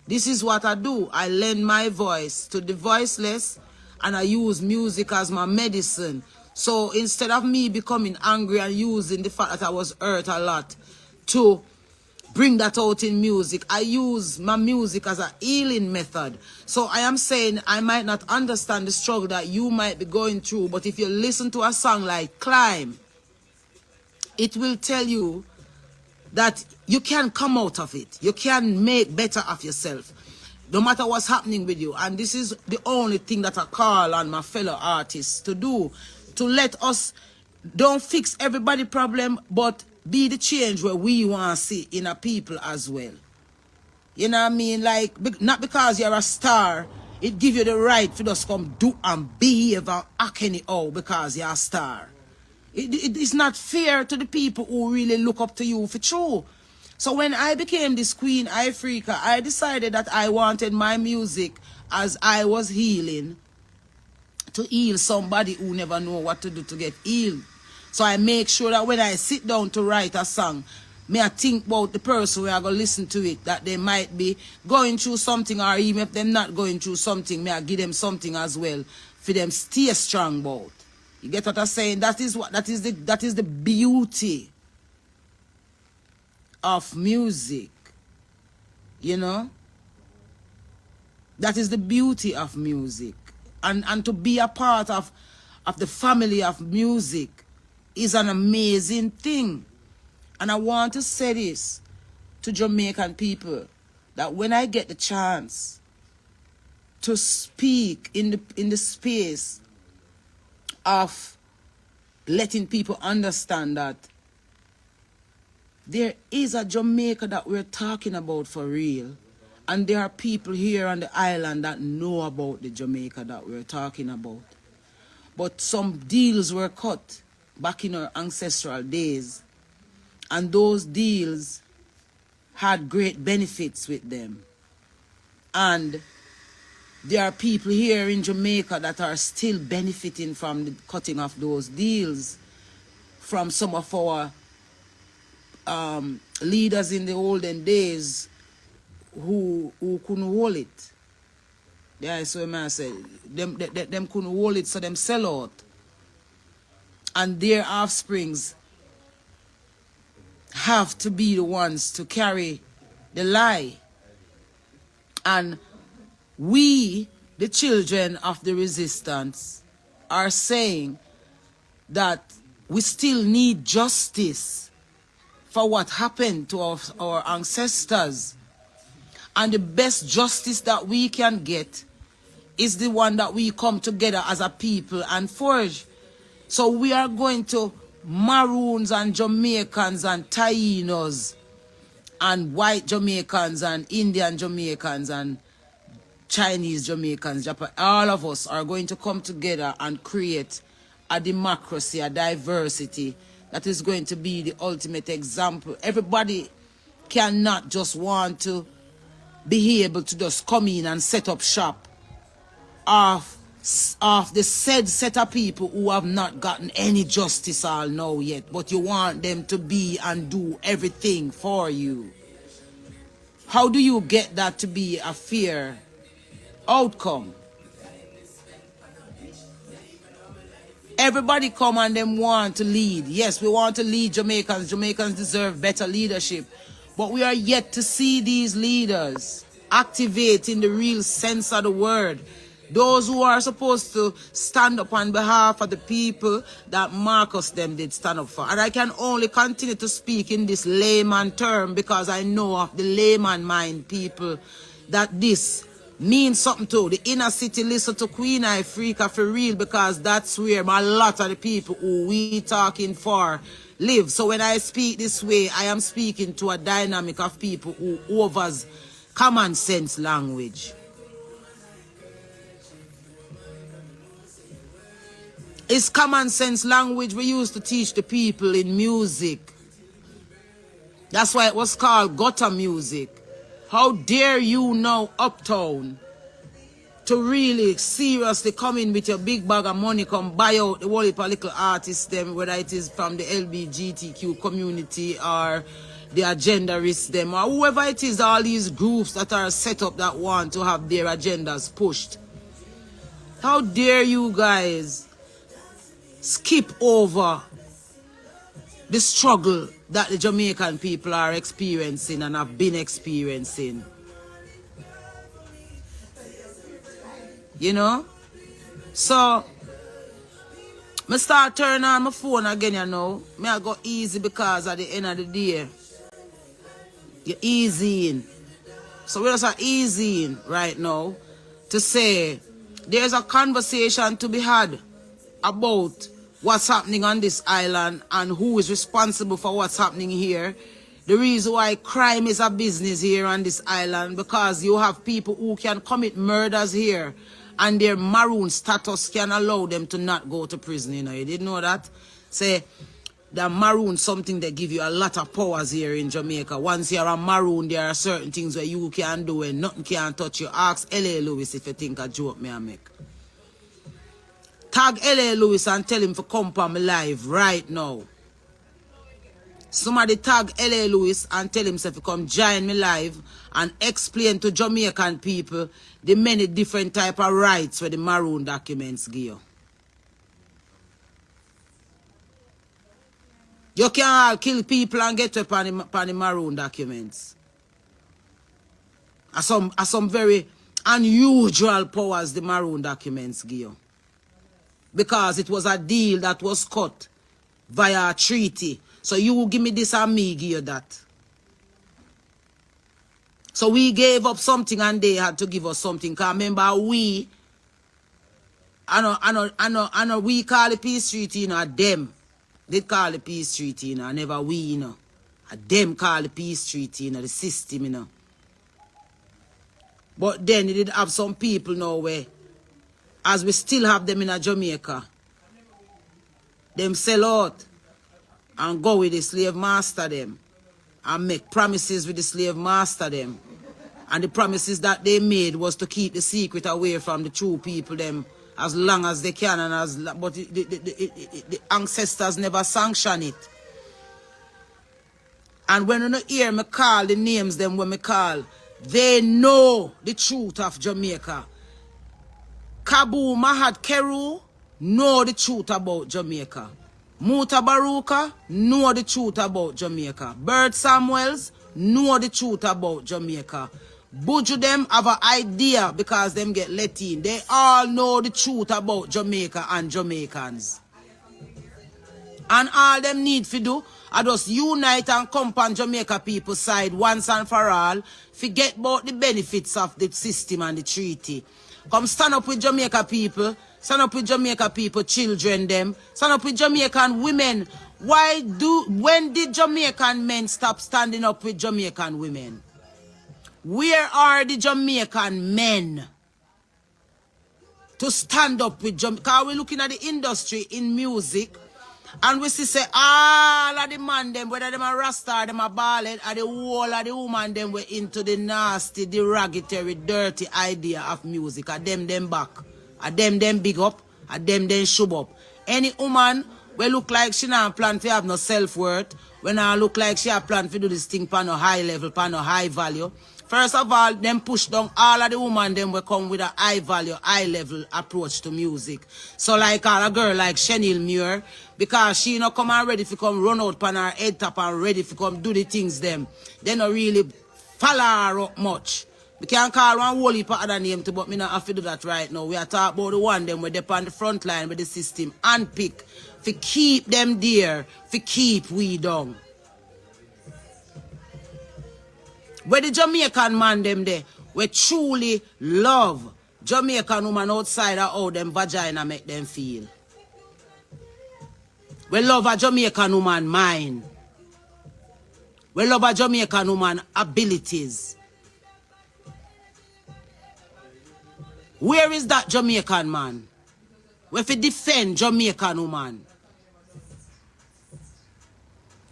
This is what I do. I lend my voice to the voiceless and I use music as my medicine. So instead of me becoming angry and using the fact that I was hurt a lot to bring that out in music, I use my music as a healing method. So I am saying I might not understand the struggle that you might be going through, but if you listen to a song like Climb, it will tell you that you can come out of it. You can make better of yourself, no matter what's happening with you. And this is the only thing that I call on my fellow artists to do, to let us, don't fix everybody's problem, but be the change where we want to see in a people as well. You know what I mean? Like, not because you're a star, it give you the right to just come do and behave and act anyhow because you're a star. It is not fair to the people who really look up to you for true. So when I became this queen, Ifrica, I decided that I wanted my music as I was healing to heal somebody who never know what to do to get healed. So I make sure that when I sit down to write a song, may I think about the person where I go listen to it, that they might be going through something, or even if they're not going through something, may I give them something as well for them stay strong about. You get what I'm saying? That is the beauty of music. You know? That is the beauty of music. And to be a part of the family of music is an amazing thing. And I want to say this to Jamaican people, that when I get the chance to speak in the space of letting people understand that there is a Jamaica that we're talking about for real, and there are people here on the island that know about the Jamaica that we're talking about. But some deals were cut back in our ancestral days, and those deals had great benefits with them. And there are people here in Jamaica that are still benefiting from the cutting of those deals from some of our leaders in the olden days who couldn't hold it. Yeah, so I say them couldn't hold it, so them sell out. And their offsprings have to be the ones to carry the lie. And we, the children of the resistance, are saying that we still need justice for what happened to our ancestors. And the best justice that we can get is the one that we come together as a people and forge. So we are going to Maroons and Jamaicans and Tainos and white Jamaicans and Indian Jamaicans and Chinese Jamaicans, Japan, all of us are going to come together and create a democracy, a diversity that is going to be the ultimate example. Everybody cannot just want to be able to just come in and set up shop of the said set of people who have not gotten any justice all now yet, but you want them to be and do everything for you. How do you get that to be a fair outcome? Everybody come and them want to lead. Yes, we want to lead Jamaicans. Jamaicans deserve better leadership. But we are yet to see these leaders activate in the real sense of the word. Those who are supposed to stand up on behalf of the people that Marcus them did stand up for. And I can only continue to speak in this layman term because I know of the layman mind people that this means something to. The inner city listen to Queen Ifrica for real, because that's where a lot of the people who we talking for live. So when I speak this way, I am speaking to a dynamic of people who overs common sense language. It's common sense language we used to teach the people in music. That's why it was called gutter music. How dare you now, uptown, to really seriously come in with your big bag of money, come buy out the whole political artists, them, whether it is from the LGBTQ community or the agendarists, them, or whoever it is, all these groups that are set up that want to have their agendas pushed. How dare you guys skip over the struggle that the Jamaican people are experiencing and have been experiencing? You know? So, I start turning on my phone again, you know. I go easy because at the end of the day, you're easying. So we're just easying right now to say there's a conversation to be had about what's happening on this island and who is responsible for what's happening here. The reason why crime is a business here on this island, because you have people who can commit murders here and their maroon status can allow them to not go to prison. You know, you didn't know that? Say, The maroon something that give you a lot of powers here in Jamaica. Once you're a maroon, there are certain things where you can do and nothing can touch you. Ask L.A. Lewis if you think a joke me I make. Tag L.A. Lewis and tell him to come on me live right now. Somebody tag L.A. Lewis and tell him to come join me live and explain to Jamaican people the many different type of rights where the maroon documents give you. You can't kill people and get up on the maroon documents. Some very unusual powers the maroon documents give you. Because it was a deal that was cut via a treaty. So you will give me this and me give you that. So we gave up something and they had to give us something. Because remember we, I know we call the peace treaty, you know, them. They call the peace treaty, you know, never we, you know. Them call the peace treaty, you know, the system, you know. But then they did have some people now where, as we still have them in Jamaica, them sell out and go with the slave master them and make promises with the slave master them. And the promises that they made was to keep the secret away from the true people them as long as they can, and but the ancestors never sanction it. And when you hear me call the names them when me call, they know the truth of Jamaica. Kabu Mahad Keru know the truth about Jamaica. Muta Baruka know the truth about Jamaica. Bird Samuels know the truth about Jamaica. Buju them have an idea because them get let in. They all know the truth about Jamaica and Jamaicans. And all them need to do are just unite and come on Jamaica people's side once and for all. Forget about the benefits of the system and the treaty. Come stand up with Jamaica people. Stand up with Jamaica people, children them. Stand up with Jamaican women. When did Jamaican men stop standing up with Jamaican women? Where are the Jamaican men to stand up with Jamaica? Because we're looking at the industry in music and we see say all of the man them, whether them a Rasta or them a ballad, or the whole of the woman them were into the nasty, derogatory, dirty idea of music. A them back. A them big up. A them shove up. Any woman we look like she not plan to have no self-worth, when I look like she have plan to do this thing for no high level, for no high value. First of all, them push down all of the women them will come with a high value, high level approach to music. So like a girl like Chanel Muir, because she not come and ready to come run out on her head top and ready to come do the things them. They not really follow her up much. We can't call one whole heap of other name to, but me not have to do that right now. We are talking about the one them where they on the front line with the system and pick to keep them there, to keep we down. Where the Jamaican man them there, we truly love Jamaican woman outside of how them vagina make them feel. We love a Jamaican woman mind. We love a Jamaican woman abilities. Where is that Jamaican man? We have to defend Jamaican woman.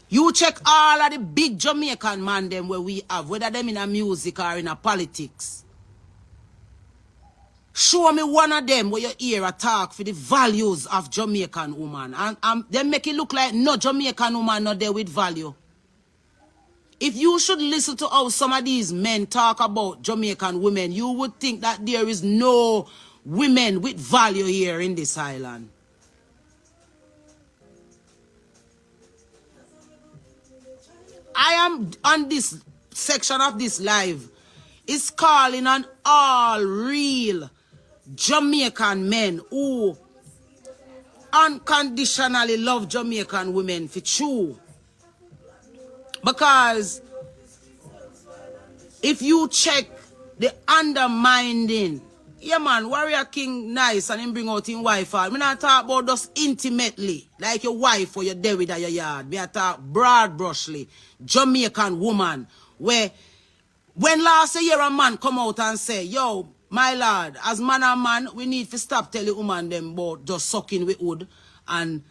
You check all of the big Jamaican man them where we have, whether them in a music or in a politics. Show me one of them where you hear a talk for the values of Jamaican woman. And they make it look like no Jamaican woman not there with value. If you should listen to how some of these men talk about Jamaican women, you would think that there is no women with value here in this island. I am on this section of this live is calling on all real Jamaican men who unconditionally love Jamaican women for true. Because if you check the undermining, yeah man, Warrior King nice and him bring out his wife out. Me not talk about just intimately, like your wife or your day with your yard. Me talk broad brushly, Jamaican woman, where when last year a man come out and say, yo, my lord, as man and man, we need to stop telling woman them about just sucking with wood and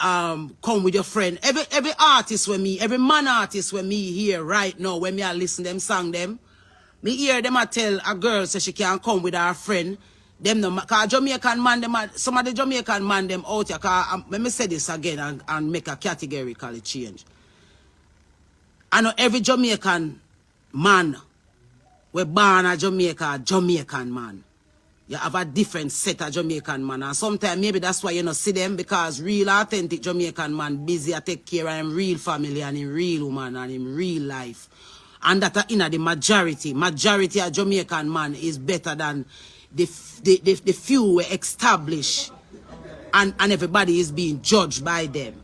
come with your friend. Every artist with me, every man artist with me here right now, when me I listen them song them, me hear them I tell a girl say she can come with her friend. Them no, cause Jamaican man them some of the Jamaican man them out here. Cause let me say this again and make a categorically change. I know every Jamaican man we born a Jamaican man. You have a different set of Jamaican man. And sometimes maybe that's why you don't see them, because real authentic Jamaican man busy to take care of him real family and him real woman and him real life. And that in the majority of Jamaican man is better than the few we establish and everybody is being judged by them.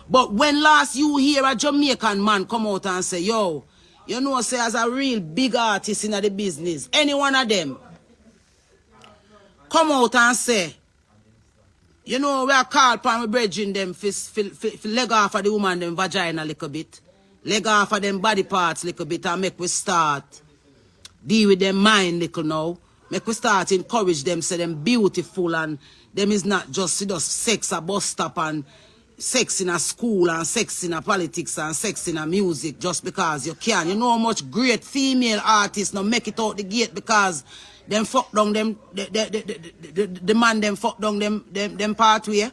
But when last you hear a Jamaican man come out and say, yo, you know, say as a real big artist in the business, any one of them come out and say, you know, we are called upon my brethren them for leg off of the woman them vagina a little bit, leg off of them body parts a little bit, and make we start deal with them mind little now. Make we start encourage them, say them beautiful, and them is not just sex a bus stop and sex in a school and sex in a politics and sex in a music just because you can. You know how much great female artists now make it out the gate because them fuck down them the man them fuck down them pathway.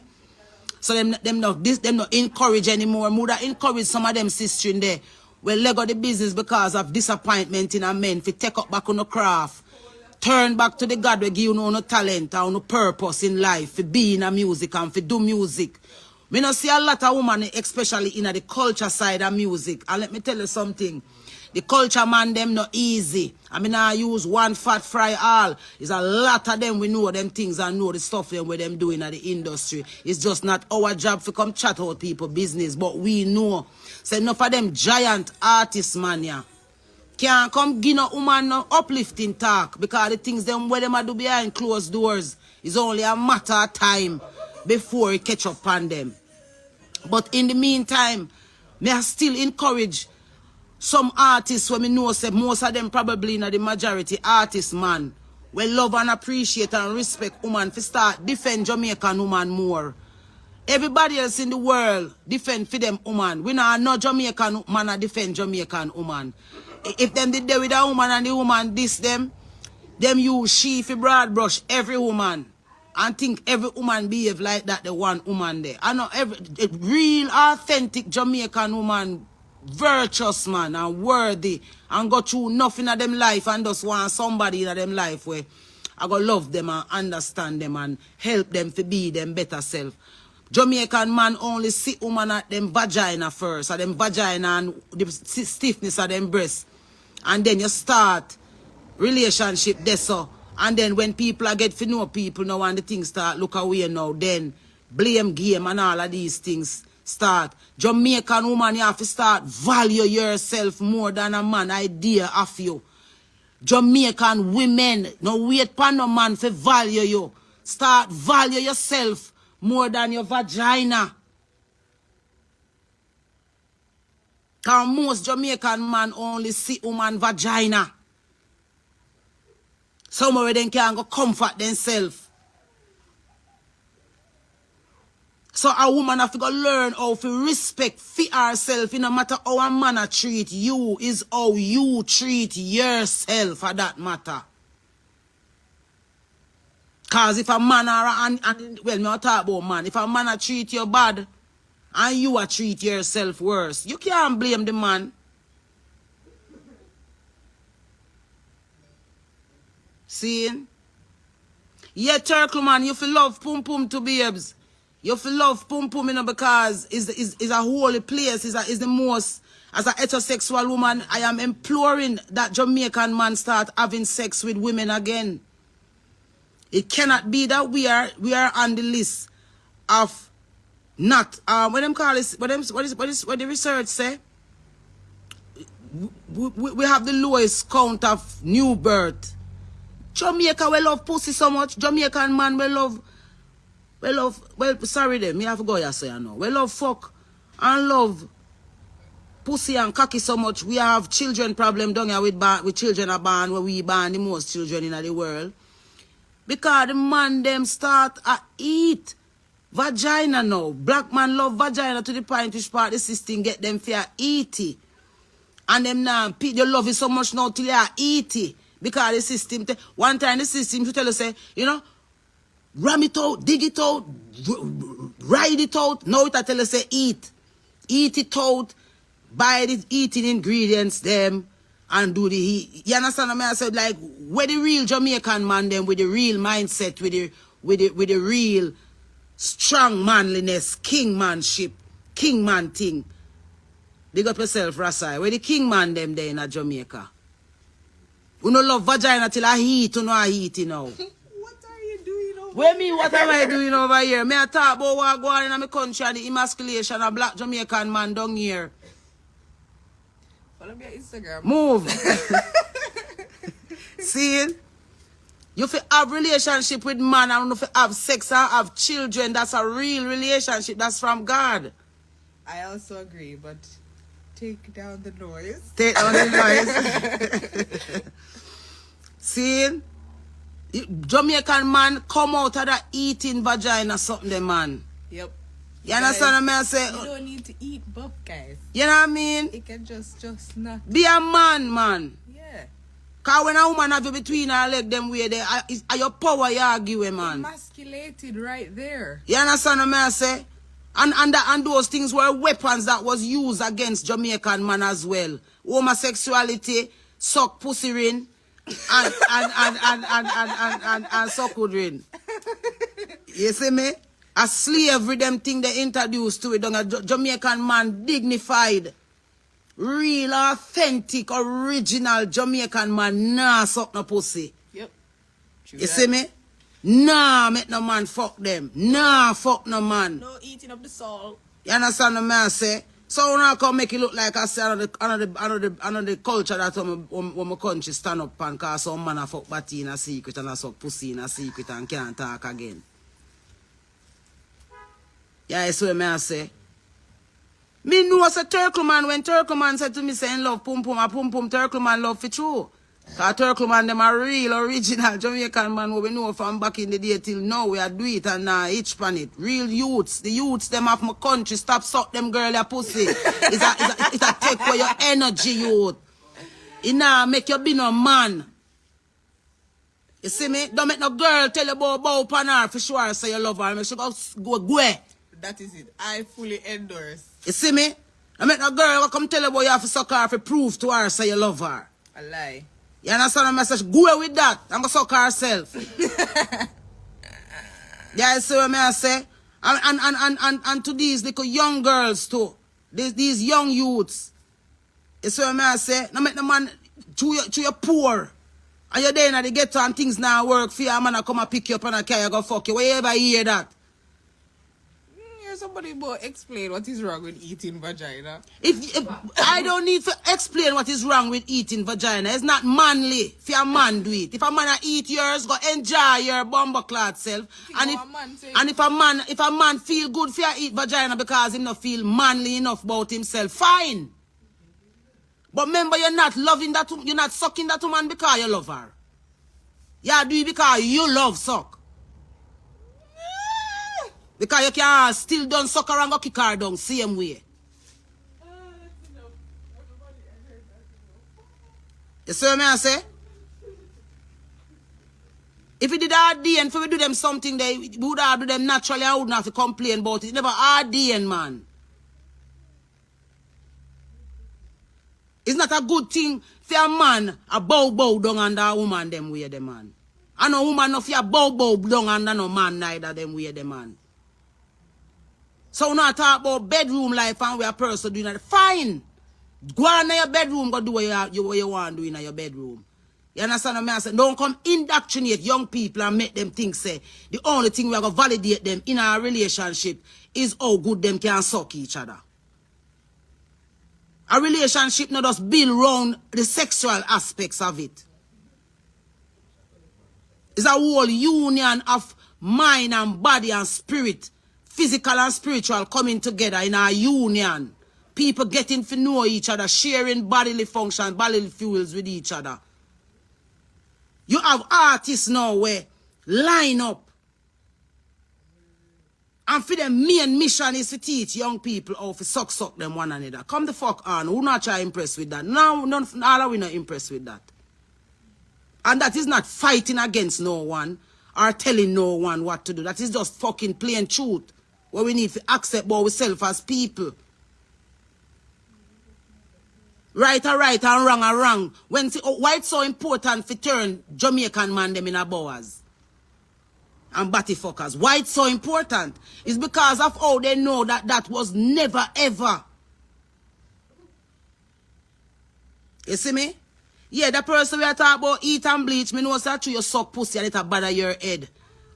So them not encourage anymore. More that encourage some of them sisters in there. Well, leg of the business because of disappointment in a men fi take up back on the craft. Turn back to the God we give you no talent or no purpose in life for be in a music and for do music. We not see a lot of women, especially in the culture side of music. And let me tell you something. The culture man them not easy. I mean, I use one fat fry all. It's a lot of them we know them things and know the stuff them where them doing at the industry. It's just not our job to come chat out people business, but we know. So enough of them giant artists man yeah, can't come give no woman no uplifting talk because the things them where them a do behind closed doors is only a matter of time before it catch up on them. But in the meantime, may I still encourage some artists when me know say most of them probably in the majority artists man we love and appreciate and respect woman for start defend Jamaican woman more. Everybody else in the world defend for them woman. We not no Jamaican man a defend Jamaican woman. If them did there with a woman and the woman diss them use she for broad brush every woman and think every woman behave like that the one woman there. I know every real authentic Jamaican woman virtuous man and worthy and go through nothing of them life and just want somebody in them life where I go love them and understand them and help them to be them better self. Jamaican man only see woman at them vagina first, at them vagina and the stiffness of them breasts. And then you start relationship there so. And then when people get to know people now and the things start look away now, then blame game and all of these things start. Jamaican woman, you have to start value yourself more than a man idea of you. Jamaican women, no wait for no man to value you. Start value yourself more than your vagina. Because most Jamaican man only see woman vagina. Somewhere they can go comfort themselves. So a woman have to go learn how to respect herself. No matter how a man treat you, is how you treat yourself for that matter. Because if a man well, me not talk about man. If a man treat you bad and you treat yourself worse, you can't blame the man. See? Yeah, Turkle man, you feel love pum pum to babes. You feel love pum pum, you know, because it's a holy place. Is the most, as a heterosexual woman, I am imploring that Jamaican man start having sex with women again. It cannot be that we are on the list of not what them call this, what the research say? We have the lowest count of new birth. Jamaica will love pussy so much. Jamaican man will love, well, sorry them, me have to go here say I know. We love fuck and love pussy and cocky so much. We have children problem down here with children are born where we born the most children in the world. Because the man them start eat Vagina now. Black man love vagina to the point which part the system get them for eat it. And them now, they love it so much now till they are eat it. Because the system, one time the system to tell us, say, you know, ram it out, dig it out, ride it out. Now it tell us, say, eat. Eat it out, buy the eating ingredients, them, and do the heat. You understand what I said? Like, where the real Jamaican man, them, with the real mindset, with the real strong manliness, kingmanship, kingman thing. Dig up yourself, Rasai. Where the king man them there in Jamaica? You no love vagina till I heat, you know I heat, you know. What are you doing over Where me, what am I doing over here? Me I talk about what go on in my country and the emasculation of black Jamaican man down here. Follow me on Instagram. Move. See? You fi have relationship with man and you fi have sex and have children. That's a real relationship. That's from God. I also agree, but take down the noise. Take down the noise. See? Jamaican man come out of that eating vagina something, the man. Yep. You understand what I say? You don't need to eat buff, guys. You know what I mean? It can just not. Be a man, man. Yeah. Because when a woman have you between her leg, them way there, are your power you argue with, man. Emasculated right there. You understand what I say? And those things were weapons that was used against Jamaican man as well. Homosexuality, suck pussy ring, and suckle ring. You see me? A slavery, them thing they introduced to it. A Jamaican man dignified, real, authentic, original Jamaican man, nah suck no pussy. Yep. True You that. see me? Nah, make no man fuck them. Nah, fuck no man. No eating up the salt. You understand what I say? So when I come make it look like I say another culture that when my country stand up and cause some man a fuck batty in a secret and a suck pussy in a secret and can't talk again. Yeah, that's what I say. Me know as a Turkle man, when Turkle man said to me saying love pum pum, a pum pum Turkle man love for true. Because Turkle man them are real original Jamaican man who we know from back in the day till now we are do it and itch pan it. Real youths, the youths them of my country, stop suck them girl your pussy. It's a take away your energy, youth. It now make you be no man. You see me? Don't make no girl tell you about bow pan her for sure say you love her. Make sure go. That is it. I fully endorse. You see me? Don't make no girl come tell you about you have to suck her for prove to her say you love her. A lie. You understand the message? Go with that. I'm going to suck herself. Yeah, you see what I say? And to these little young girls too. These young youths. You see what I say? Now make the man, to you poor. And you're there in the ghetto and things now work for you. A man to come and pick you up and a carry you go fuck you. Where you ever hear that? Somebody more explain what is wrong with eating vagina. If I don't need to explain what is wrong with eating vagina. It's not manly. If a man do it. If a man eat yours, go enjoy your bumbleclad self. And if a man feel good for eat vagina because he not feel manly enough about himself, fine. But remember, you're not loving that, you're not sucking that woman because you love her. You do it because you love suck. Because you can still done suck her and go kick her down same way. You see what I say? If we did RDN, if we do them something, we would have do them naturally and wouldn't have to complain about it. It's never RDN, man. It's not a good thing for a man a bow down under a woman them way, the man. And a woman no for a bow down under no man neither them way, the man. So now talk about bedroom life and where a person doing that. Fine. Go on in your bedroom, go do what you want to do in your bedroom. You understand what I'm saying? Don't come indoctrinate young people and make them think, say, the only thing we are going to validate them in our relationship is how good them can suck each other. A relationship not just build around the sexual aspects of it. It's a whole union of mind and body and spirit. Physical and spiritual coming together in our union. People getting to know each other, sharing bodily functions, bodily fuels with each other. You have artists now where line up And for them main mission is to teach young people how to suck them one another. Come the fuck on. Who not try impressed with that? No, all are we not impressed with that. And that is not fighting against no one or telling no one what to do. That is just fucking plain truth. What we need to accept about ourselves as people. Right are right and wrong are wrong. Why it's so important to turn Jamaican man them in a bowers and batty fuckers? Why it's so important? It's because of how they know that was never ever. You see me? Yeah, the person we are talking about eat and bleach, me know that you suck pussy and it bother your head.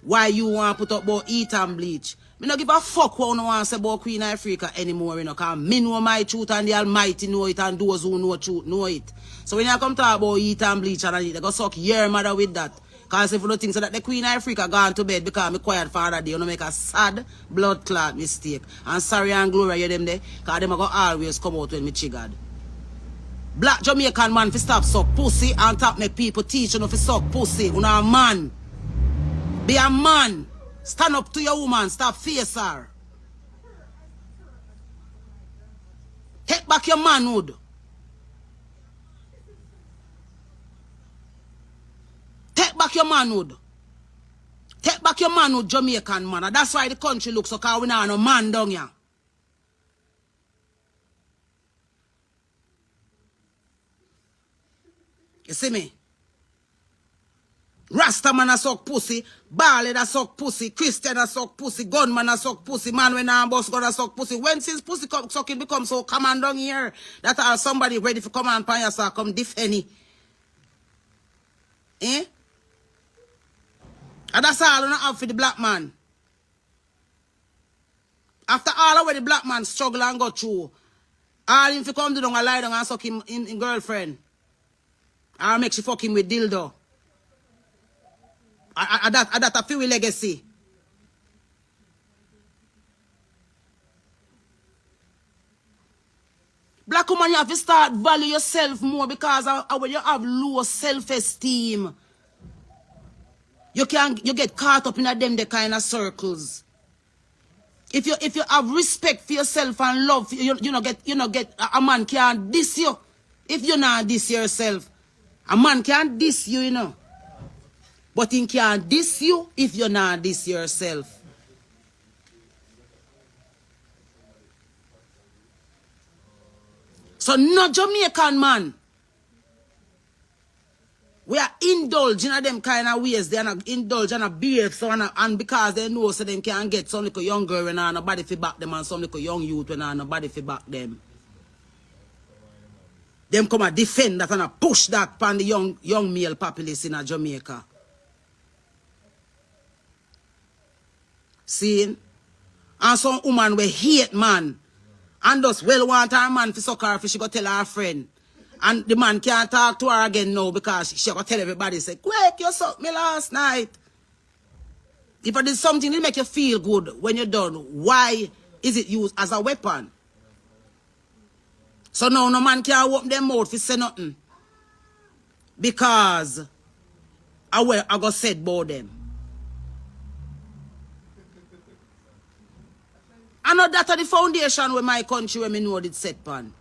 Why you want to put up about eat and bleach? Me no give a fuck what no want to say about Queen Ifrica anymore, you know, because me know my truth and the Almighty know it and those who know truth know it. So when you come talk about eat and bleach and they go suck your mother with that. Because if you don't think so that the Queen Ifrica gone to bed because me quiet for that day, you know, make a sad blood clot mistake. And sorry and glory you them there, because them go always come out when me triggered. Black Jamaican man fi stop suck pussy and top make people teach you know fi suck pussy. You know a man. Be a man. Stand up to your woman. Stop face her. Take back your manhood. Take back your manhood. Take back your manhood, Jamaican man. And that's why the country looks so because we not no man down here. You see me? Rasta man a suck pussy, Barley a suck pussy, Christian a suck pussy, gunman a suck pussy, man when a boss gonna suck pussy. When since pussy sucking become so common down here, that somebody ready for come and pan yourself, come defend it. Eh? And that's all I have for the black man. After all of what the black man struggle and go through, all him fi come to down and lie down and suck him in girlfriend. Or make she fuck him with dildo. That a few legacy. Black woman, you have to start value yourself more because when you have low self-esteem, you get caught up in the kind of circles. If you have respect for yourself and love, you get a man can't diss you if you not diss yourself. A man can't diss you, you know. But he can't diss you if you're not diss yourself. So no Jamaican man. We are indulging in them kind of ways. They are not indulging and behave so and because they know so them can get some little young girl when nobody fi back them and some little young youth when nobody fi back them. Them come and defend that and push that upon the young male populace in Jamaica. See? And some woman will hate man. And just well want her man to suck her if she go tell her friend. And the man can't talk to her again now because she go tell everybody, say, quick, you sucked me last night. If I did something that make you feel good when you're done, why is it used as a weapon? So now no man can't open their mouth to say nothing. Because I got said about them. I know that are the foundation where my country where me know it set pan.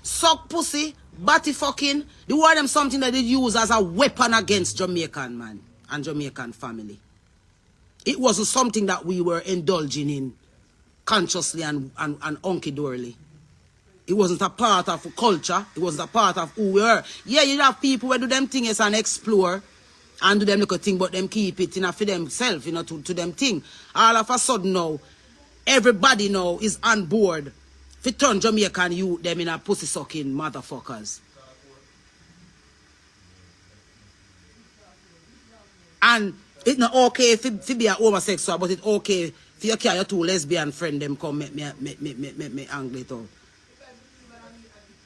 Suck pussy, batty fucking, they want them something that they use as a weapon against Jamaican man and Jamaican family. It wasn't something that we were indulging in consciously and hunky-dorily. It wasn't a part of culture. It wasn't a part of who we were. Yeah, you have people who do them things and explore and do them little thing, but them keep it for themselves, to them thing. All of a sudden now, everybody now is on board to turn Jamaican youth them in a pussy-sucking motherfuckers. And it's not okay to be a homosexual, but it's okay for you carry your two lesbian friend them come make me angry it out.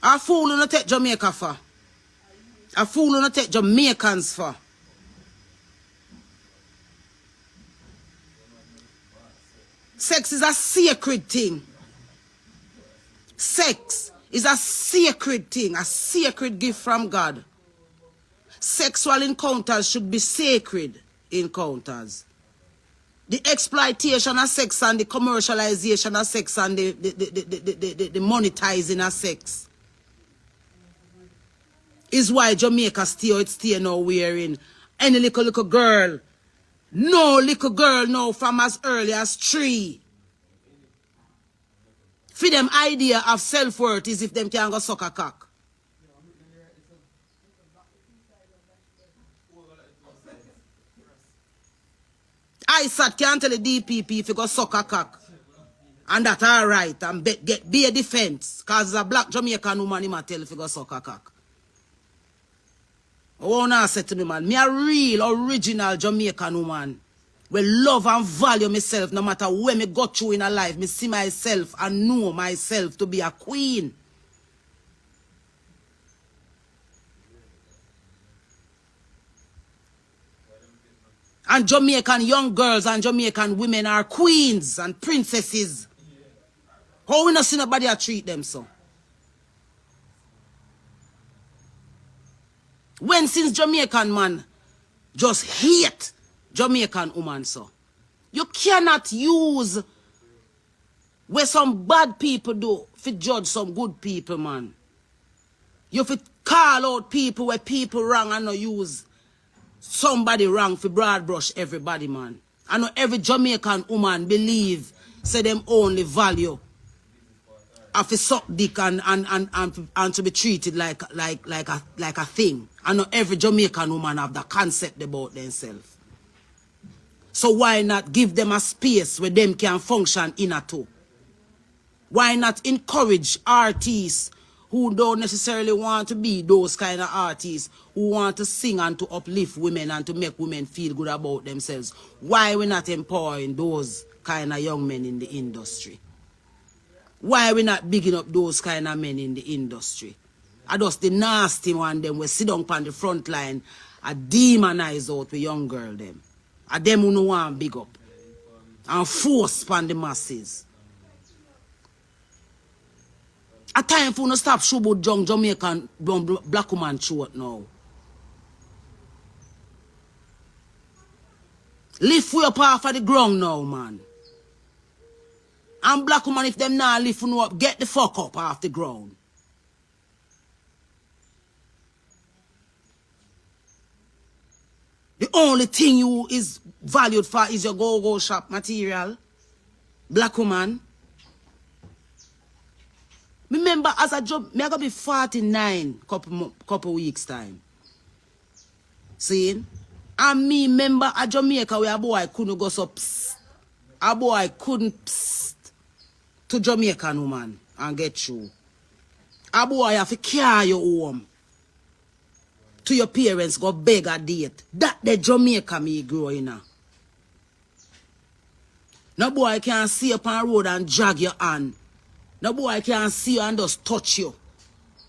A fool who take Jamaica for. A fool who take Jamaicans for. Sex is a sacred thing. Sex is a sacred thing, a sacred gift from God. Sexual encounters should be sacred encounters. The exploitation of sex and the commercialization of sex and the monetizing of sex is why Jamaica stay now wearing any little girl. No little girl now from as early as 3. For them idea of self-worth is if them can go suck a cock. Isat can't tell the DPP if you go suck a cock. And that alright. And be a defense. Because a black Jamaican woman, he might tell if you go suck a cock. I want to say to me, man, me a real, original Jamaican woman. We love and value myself no matter where me go through in a life. Me see myself and know myself to be a queen. And Jamaican young girls and Jamaican women are queens and princesses. How we not see nobody treat them so? When since Jamaican man just hate Jamaican woman so? You cannot use what some bad people do to judge some good people, man. You have to call out people where people wrong and not use somebody wrong for broad brush everybody, man. I know every Jamaican woman believe, say them only value of a suck dick and to be treated like a thing. I know every Jamaican woman have that concept about themselves. So why not give them a space where them can function in a too? Why not encourage artists who don't necessarily want to be those kind of artists who want to sing and to uplift women and to make women feel good about themselves? Why we not empowering those kind of young men in the industry? Why we not bigging up those kind of men in the industry? I just the nasty one them we sit down on the front line and demonize out the young girl them. And them who no want big up and force upon the masses. A time for no stop show about young Jamaican black woman short now. Lift way up off of the ground now, man. And black woman, if them not lift you up, get the fuck up off the ground. The only thing you is valued for is your go-go shop material. Black woman. Remember, as a job, me I gonna be 49 couple weeks time. See? And me remember a Jamaica where a boy couldn't go so psst. A boy couldn't psst to Jamaican woman and get through. A boy have to carry you home. To your parents go beg a date. That the Jamaica me growing up. No boy can see you upon the road and drag your hand. No boy can see you and just touch you.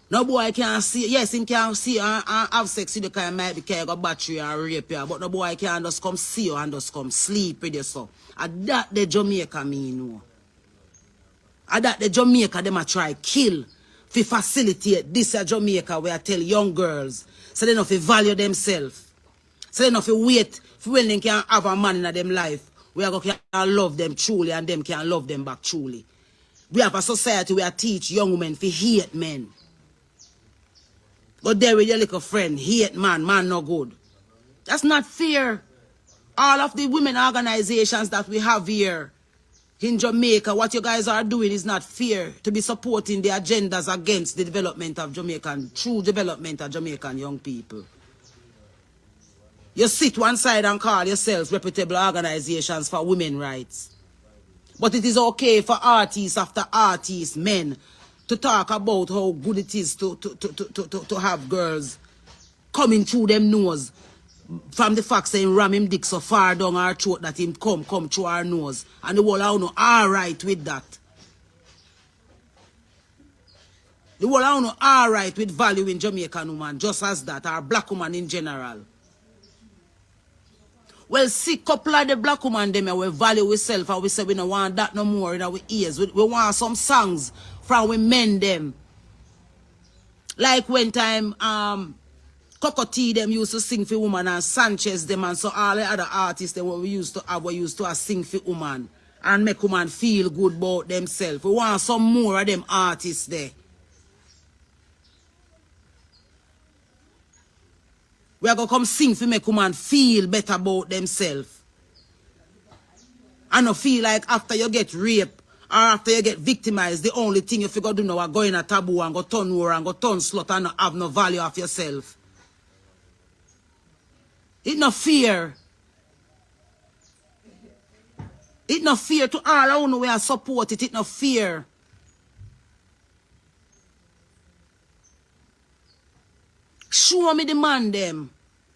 No boy can see you. Yes, he can see you and have sex with you because might be carry a battery and rape you. But no boy can just come see you and just come sleep with you so. And that the Jamaica me know. And that the Jamaica them a try kill. To facilitate this a Jamaica where I tell young girls so they know to value themselves. So they know to wait for when they can have a man in them life where they can love them truly and them can love them back truly. We have a society where I teach young women to hate men. But there with your little friend, hate man no good. That's not fair. All of the women organizations that we have here in Jamaica, what you guys are doing is not fair to be supporting the agendas against the development of Jamaican, true development of Jamaican young people. You sit one side and call yourselves reputable organizations for women's rights. But it is okay for artists after artists, men, to talk about how good it is to have girls coming through them nose from the fact saying ram him dick so far down our throat that him come through our nose. And the whole of all right with that. The whole of all right with valuing Jamaican woman just as that, or black woman in general. Well, see, couple of the black woman them we value ourselves and we say we don't want that no more in our ears. We want some songs from we men them. Like when time Cocotte them used to sing for woman and Sanchez them and so all the other artists that we used to have sing for woman and make woman feel good about themselves. We want some more of them artists there. We are going to come sing for make woman feel better about themselves. And not feel like after you get raped or after you get victimized, the only thing you figure do now is go in a taboo and go turn war and go turn slut and not have no value of yourself. It no fear. It no fear to all I know we are support it. It no fear. Show me the man them.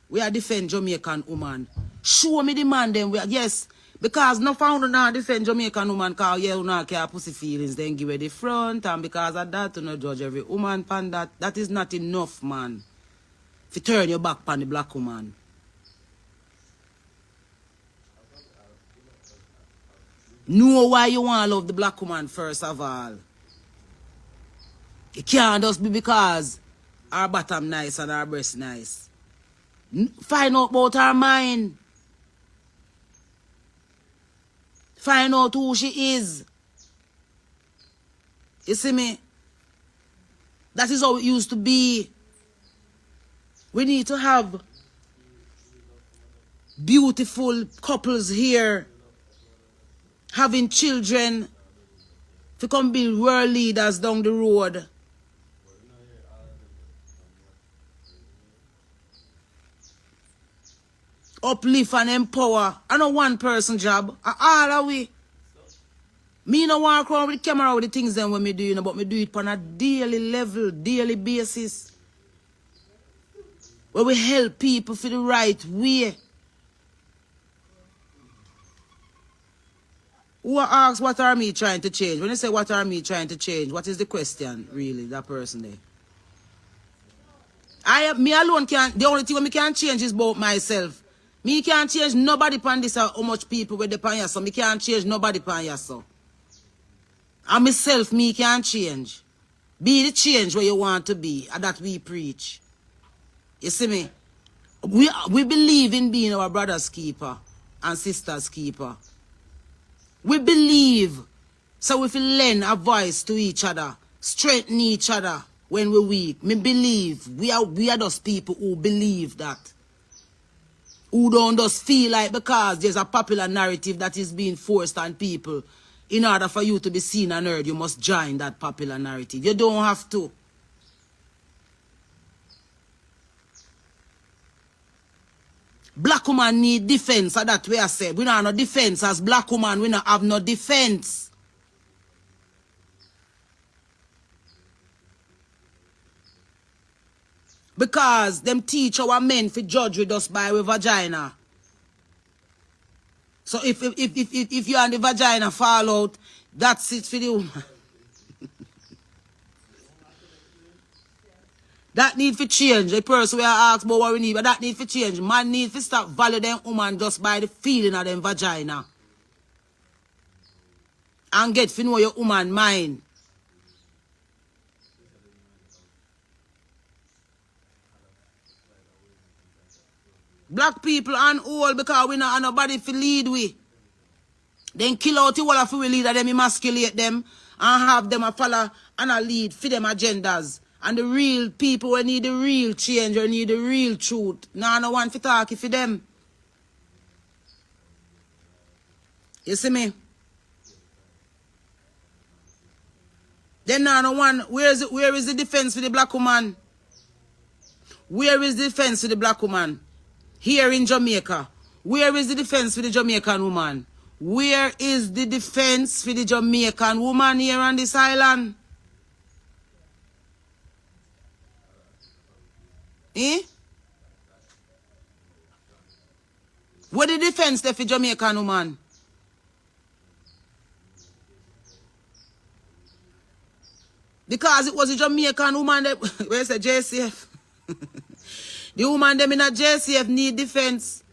We are defend Jamaican woman. Show me the man them. We are, yes, because no found now defend Jamaican woman because yeah, you know care pussy feelings. Then give her the front and because of that, you know judge every woman pan that. That is not enough, man. If you turn your back on the black woman. Know why you want to love the black woman first of all. It can't just be because her bottom nice and her breast nice. Find out about her mind. Find out who she is. You see me? That is how it used to be. We need to have beautiful couples here. Having children to come be world leaders down the road. Uplift and empower. I know one person job. All are we. Me no walk around with the camera with the things then when me do, you know, but me do it on a daily level, daily basis. Where we help people for the right way. Who asks what are me trying to change? When you say what are me trying to change, what is the question really, that person there? Me alone can't, the only thing me can change is about myself. Me can't change nobody pan this how much people with the pan here, so me can't change nobody pan here, so. And myself, me can't change. Be the change where you want to be, and that we preach. You see me? We believe in being our brother's keeper and sister's keeper. We believe, so we feel lend a voice to each other, strengthen each other when we're weak. Me believe, we are those people who believe that. Who don't just feel like because there's a popular narrative that is being forced on people, in order for you to be seen and heard, you must join that popular narrative. You don't have to. Black woman need defense, so that way I said. We don't have no defense as black woman, we don't have no defense. Because them teach our men to judge with us by our vagina. So if you and the vagina fall out, that's it for the woman. That need to change. The person we are asked about what we need, but that need to change. Man need to stop value them woman just by the feeling of them vagina. And get to know your woman mind. Black people and all because we not have nobody to lead we. Then kill out the whole of we leader, them emasculate them and have them a follow and a lead for them agendas. And the real people who need the real change or need the real truth. Now no one to talk for them. You see me? Then now no one, where is the defense for the black woman? Where is the defense for the black woman? Here in Jamaica. Where is the defense for the Jamaican woman? Where is the defense for the Jamaican woman here on this island? Eh? What the defense there for Jamaican woman? Because it was a Jamaican woman that, where's the JCF? The woman them in a JCF need defense.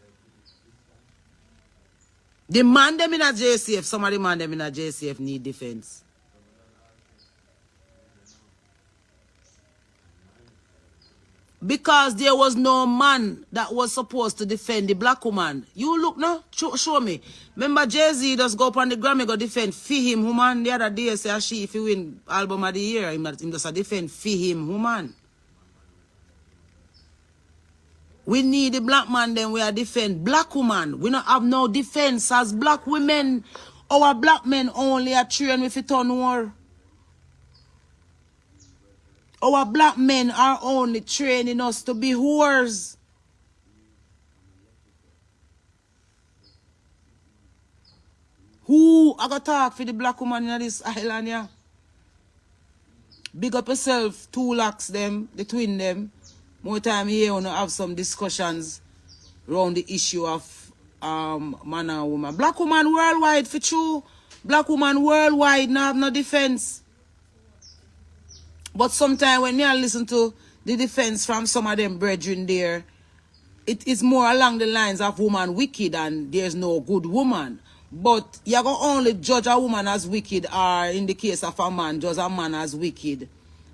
The man them in a JCF, some of the man them in a JCF need defense. Because there was no man that was supposed to defend the black woman. You look now, show me. Remember Jay-Z just go up on the Grammy go defend for him woman the other day say she if he win album of the year, him just a defend for him woman. We need the black man then we are defend black woman. We don't have no defense as black women. Our black men only are trained with it on war. Our black men are only training us to be whores. Who I got talk for the black woman in this island here? Big up yourself, 2 lakhs them, the twin them. More time here we have some discussions around the issue of man and woman. Black woman worldwide for true. Black woman worldwide now have no defense. But sometimes when you listen to the defense from some of them brethren there, it is more along the lines of woman wicked and there's no good woman. But you're going to only judge a woman as wicked or in the case of a man, judge a man as wicked.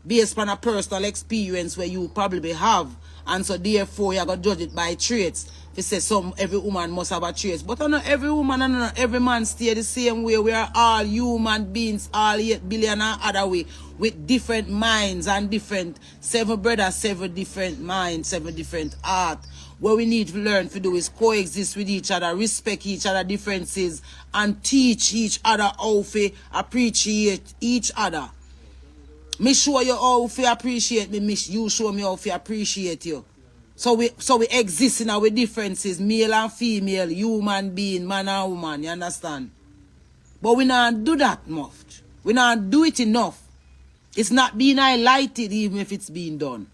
Based on a personal experience where you probably have. And so therefore you're going to judge it by traits. If you say every woman must have a traits. But not every woman and not every man stay the same way. We are all human beings, all 8 billion and other way. With different minds and different, 7 brothers, 7 different minds, 7 different art. What we need to learn to do is coexist with each other, respect each other differences, and teach each other how to appreciate each other. Me show you how to appreciate me, you show me how to appreciate you. So we exist in our differences, male and female, human being, man and woman, you understand? But we not do that much. We not do it enough. It's not being highlighted even if it's being done.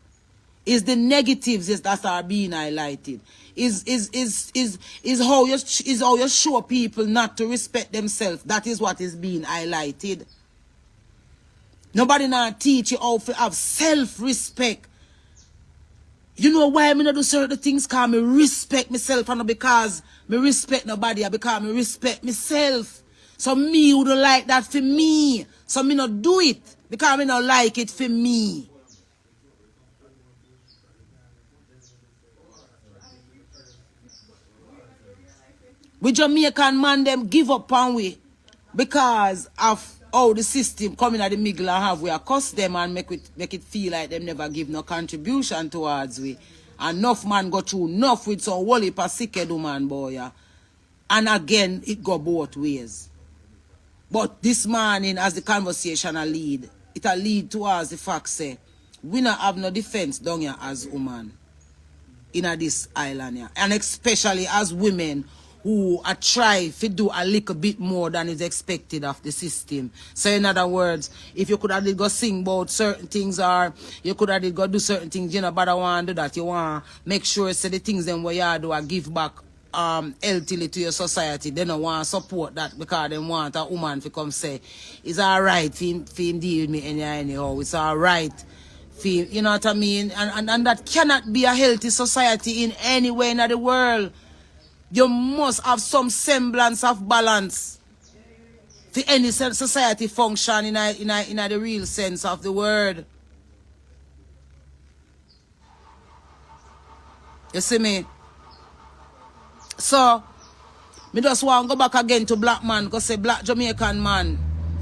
It's the negatives that are being highlighted. Is how you show people not to respect themselves. That is what is being highlighted. Nobody now teach you how to have self-respect. You know why I not do certain things? Because I respect myself and not because I respect nobody, because I respect myself. So me would like that for me. So me not do it because I not like it for me. We Jamaican man them give up on we because of how the system coming at the middle and have we accost them and make it feel like them never give no contribution towards we. Enough man go through enough with some wally per sick man boy. Yeah. And again it go both ways. But this morning as the conversation a lead, it a lead towards the fact say we not have no defense down here as women in this island here. And especially as women who are try to do a little bit more than is expected of the system. So in other words, if you could have did go sing about certain things or you could have did go do certain things, you know, but I want to do that. You want to make sure say the things them where you do are give back healthily to your society. They don't want to support that because they want a woman to come say, it's alright for him deal with me anyhow. It's alright. You know what I mean? And that cannot be a healthy society in anywhere in the world. You must have some semblance of balance for any society function in the real sense of the word. You see me? So, me just want to go back again to black man because say black Jamaican man,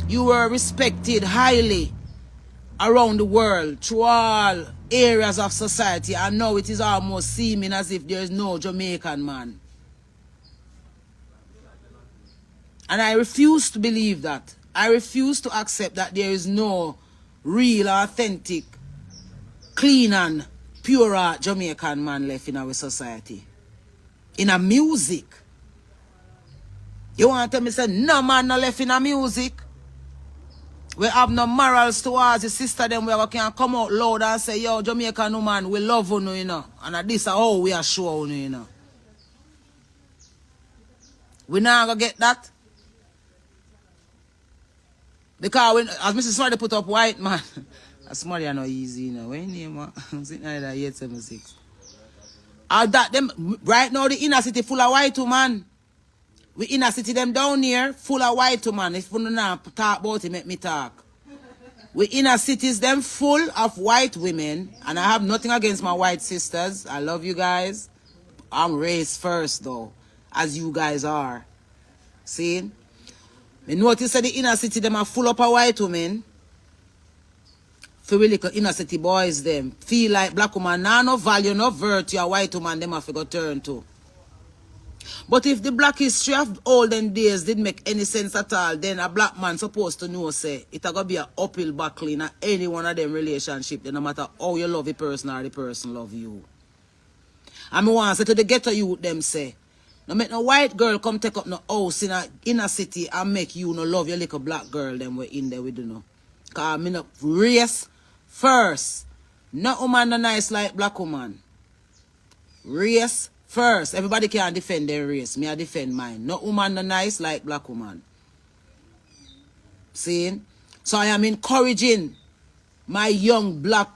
you were respected highly around the world through all areas of society, and now it is almost seeming as if there is no Jamaican man. And I refuse to believe that. I refuse to accept that there is no real, authentic, clean and pure Jamaican man left in our society. In a music. You want to tell me say no man no left in a music? We have no morals towards the sister them where we can come out loud and say, yo, Jamaican woman, we love you know. And this is how we are sure you know. We not gonna get that. Because when, as Mrs. Smarty put up white man, Smarty are not easy, you know. When name man? Sitting at 876. That them right now the inner city full of white man. We inner city them down here full of white man. If you don't talk about it, make me talk. We inner cities, them full of white women. And I have nothing against my white sisters. I love you guys. I'm race first though, as you guys are. See? Me notice that the inner city, them are full up of white women. For really inner city boys, them feel like black woman, nah, no value, no virtue, a white woman, them have to go turn to. But if the black history of olden days didn't make any sense at all, then a black man supposed to know, say, it's going to be an uphill battle in any one of them relationship, no matter how you love the person or the person love you. And I want to say to the ghetto youth, them say, no make no white girl come take up no house in a inner city and make you no love your little black girl, them we in there, we do know. Because I mean, race first. No woman no nice like black woman. Race first. Everybody can defend their race. Me I defend mine. No woman no nice like black woman. See? So I am encouraging my young, black,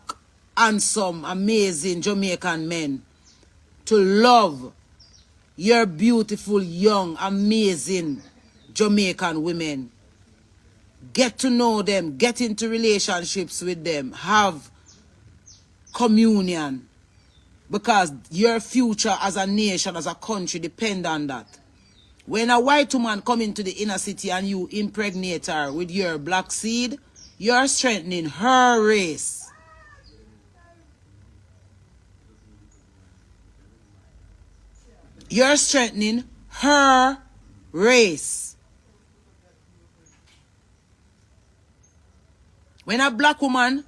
handsome, amazing Jamaican men to love your beautiful, young, amazing Jamaican women. Get to know them. Get into relationships with them. Have communion. Because your future as a nation, as a country, depend on that. When a white woman come into the inner city and you impregnate her with your black seed, you're strengthening her race. You're strengthening her race. When a black woman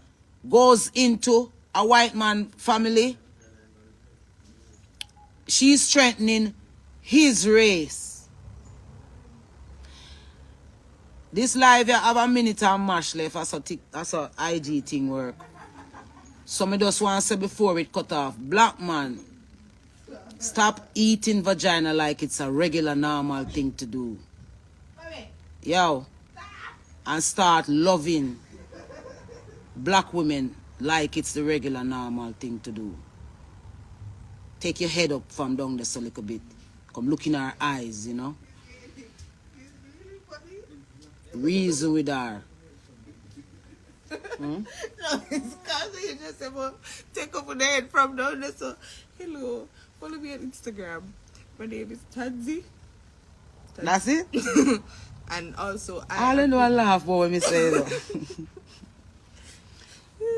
goes into a white man family, she's strengthening his race. This live, you have a minute and mash left. That's how IG thing work. So me just want to say before it cut off, black man, stop eating vagina like it's a regular normal thing to do. Yo. And start loving black women like it's the regular normal thing to do. Take your head up from down there a little bit. Come look in her eyes, you know. Reason with her. No, it's because you just say, well, take up the head from down there. So, hello, follow me on Instagram. My name is Tanzi. That's it? And also, I don't know I laugh when me say that.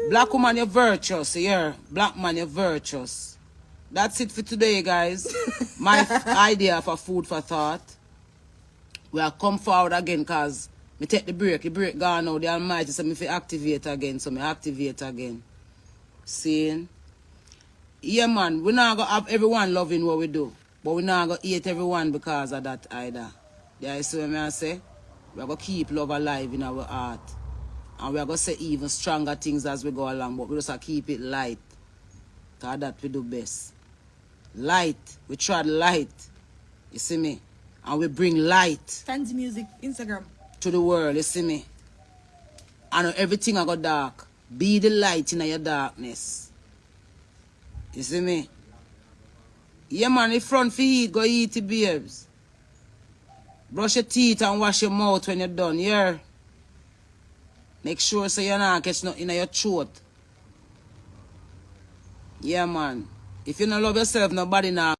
Black woman, you're virtuous, yeah. Black man, you're virtuous. That's it for today, guys. My idea for food for thought. We'll come forward again because me take the break gone now. The Almighty said me fi activate again, so me activate again. Seeing? Yeah, man, we're not going to have everyone loving what we do, but we're not going to hate everyone because of that either. Yeah, you see what I say? We're going to keep love alive in our heart. And we're going to say even stronger things as we go along, but we just have to keep it light. Because that we do best. Light. We try light. You see me? And we bring light. Tanzi Music, Instagram. To the world, you see me? And everything I go dark. Be the light in your darkness. You see me? Yeah, man, if front for eat, go eat the babes. Brush your teeth and wash your mouth when you're done, yeah? Make sure so you're not catch nothing in your throat. Yeah, man. If you don't love yourself, nobody now.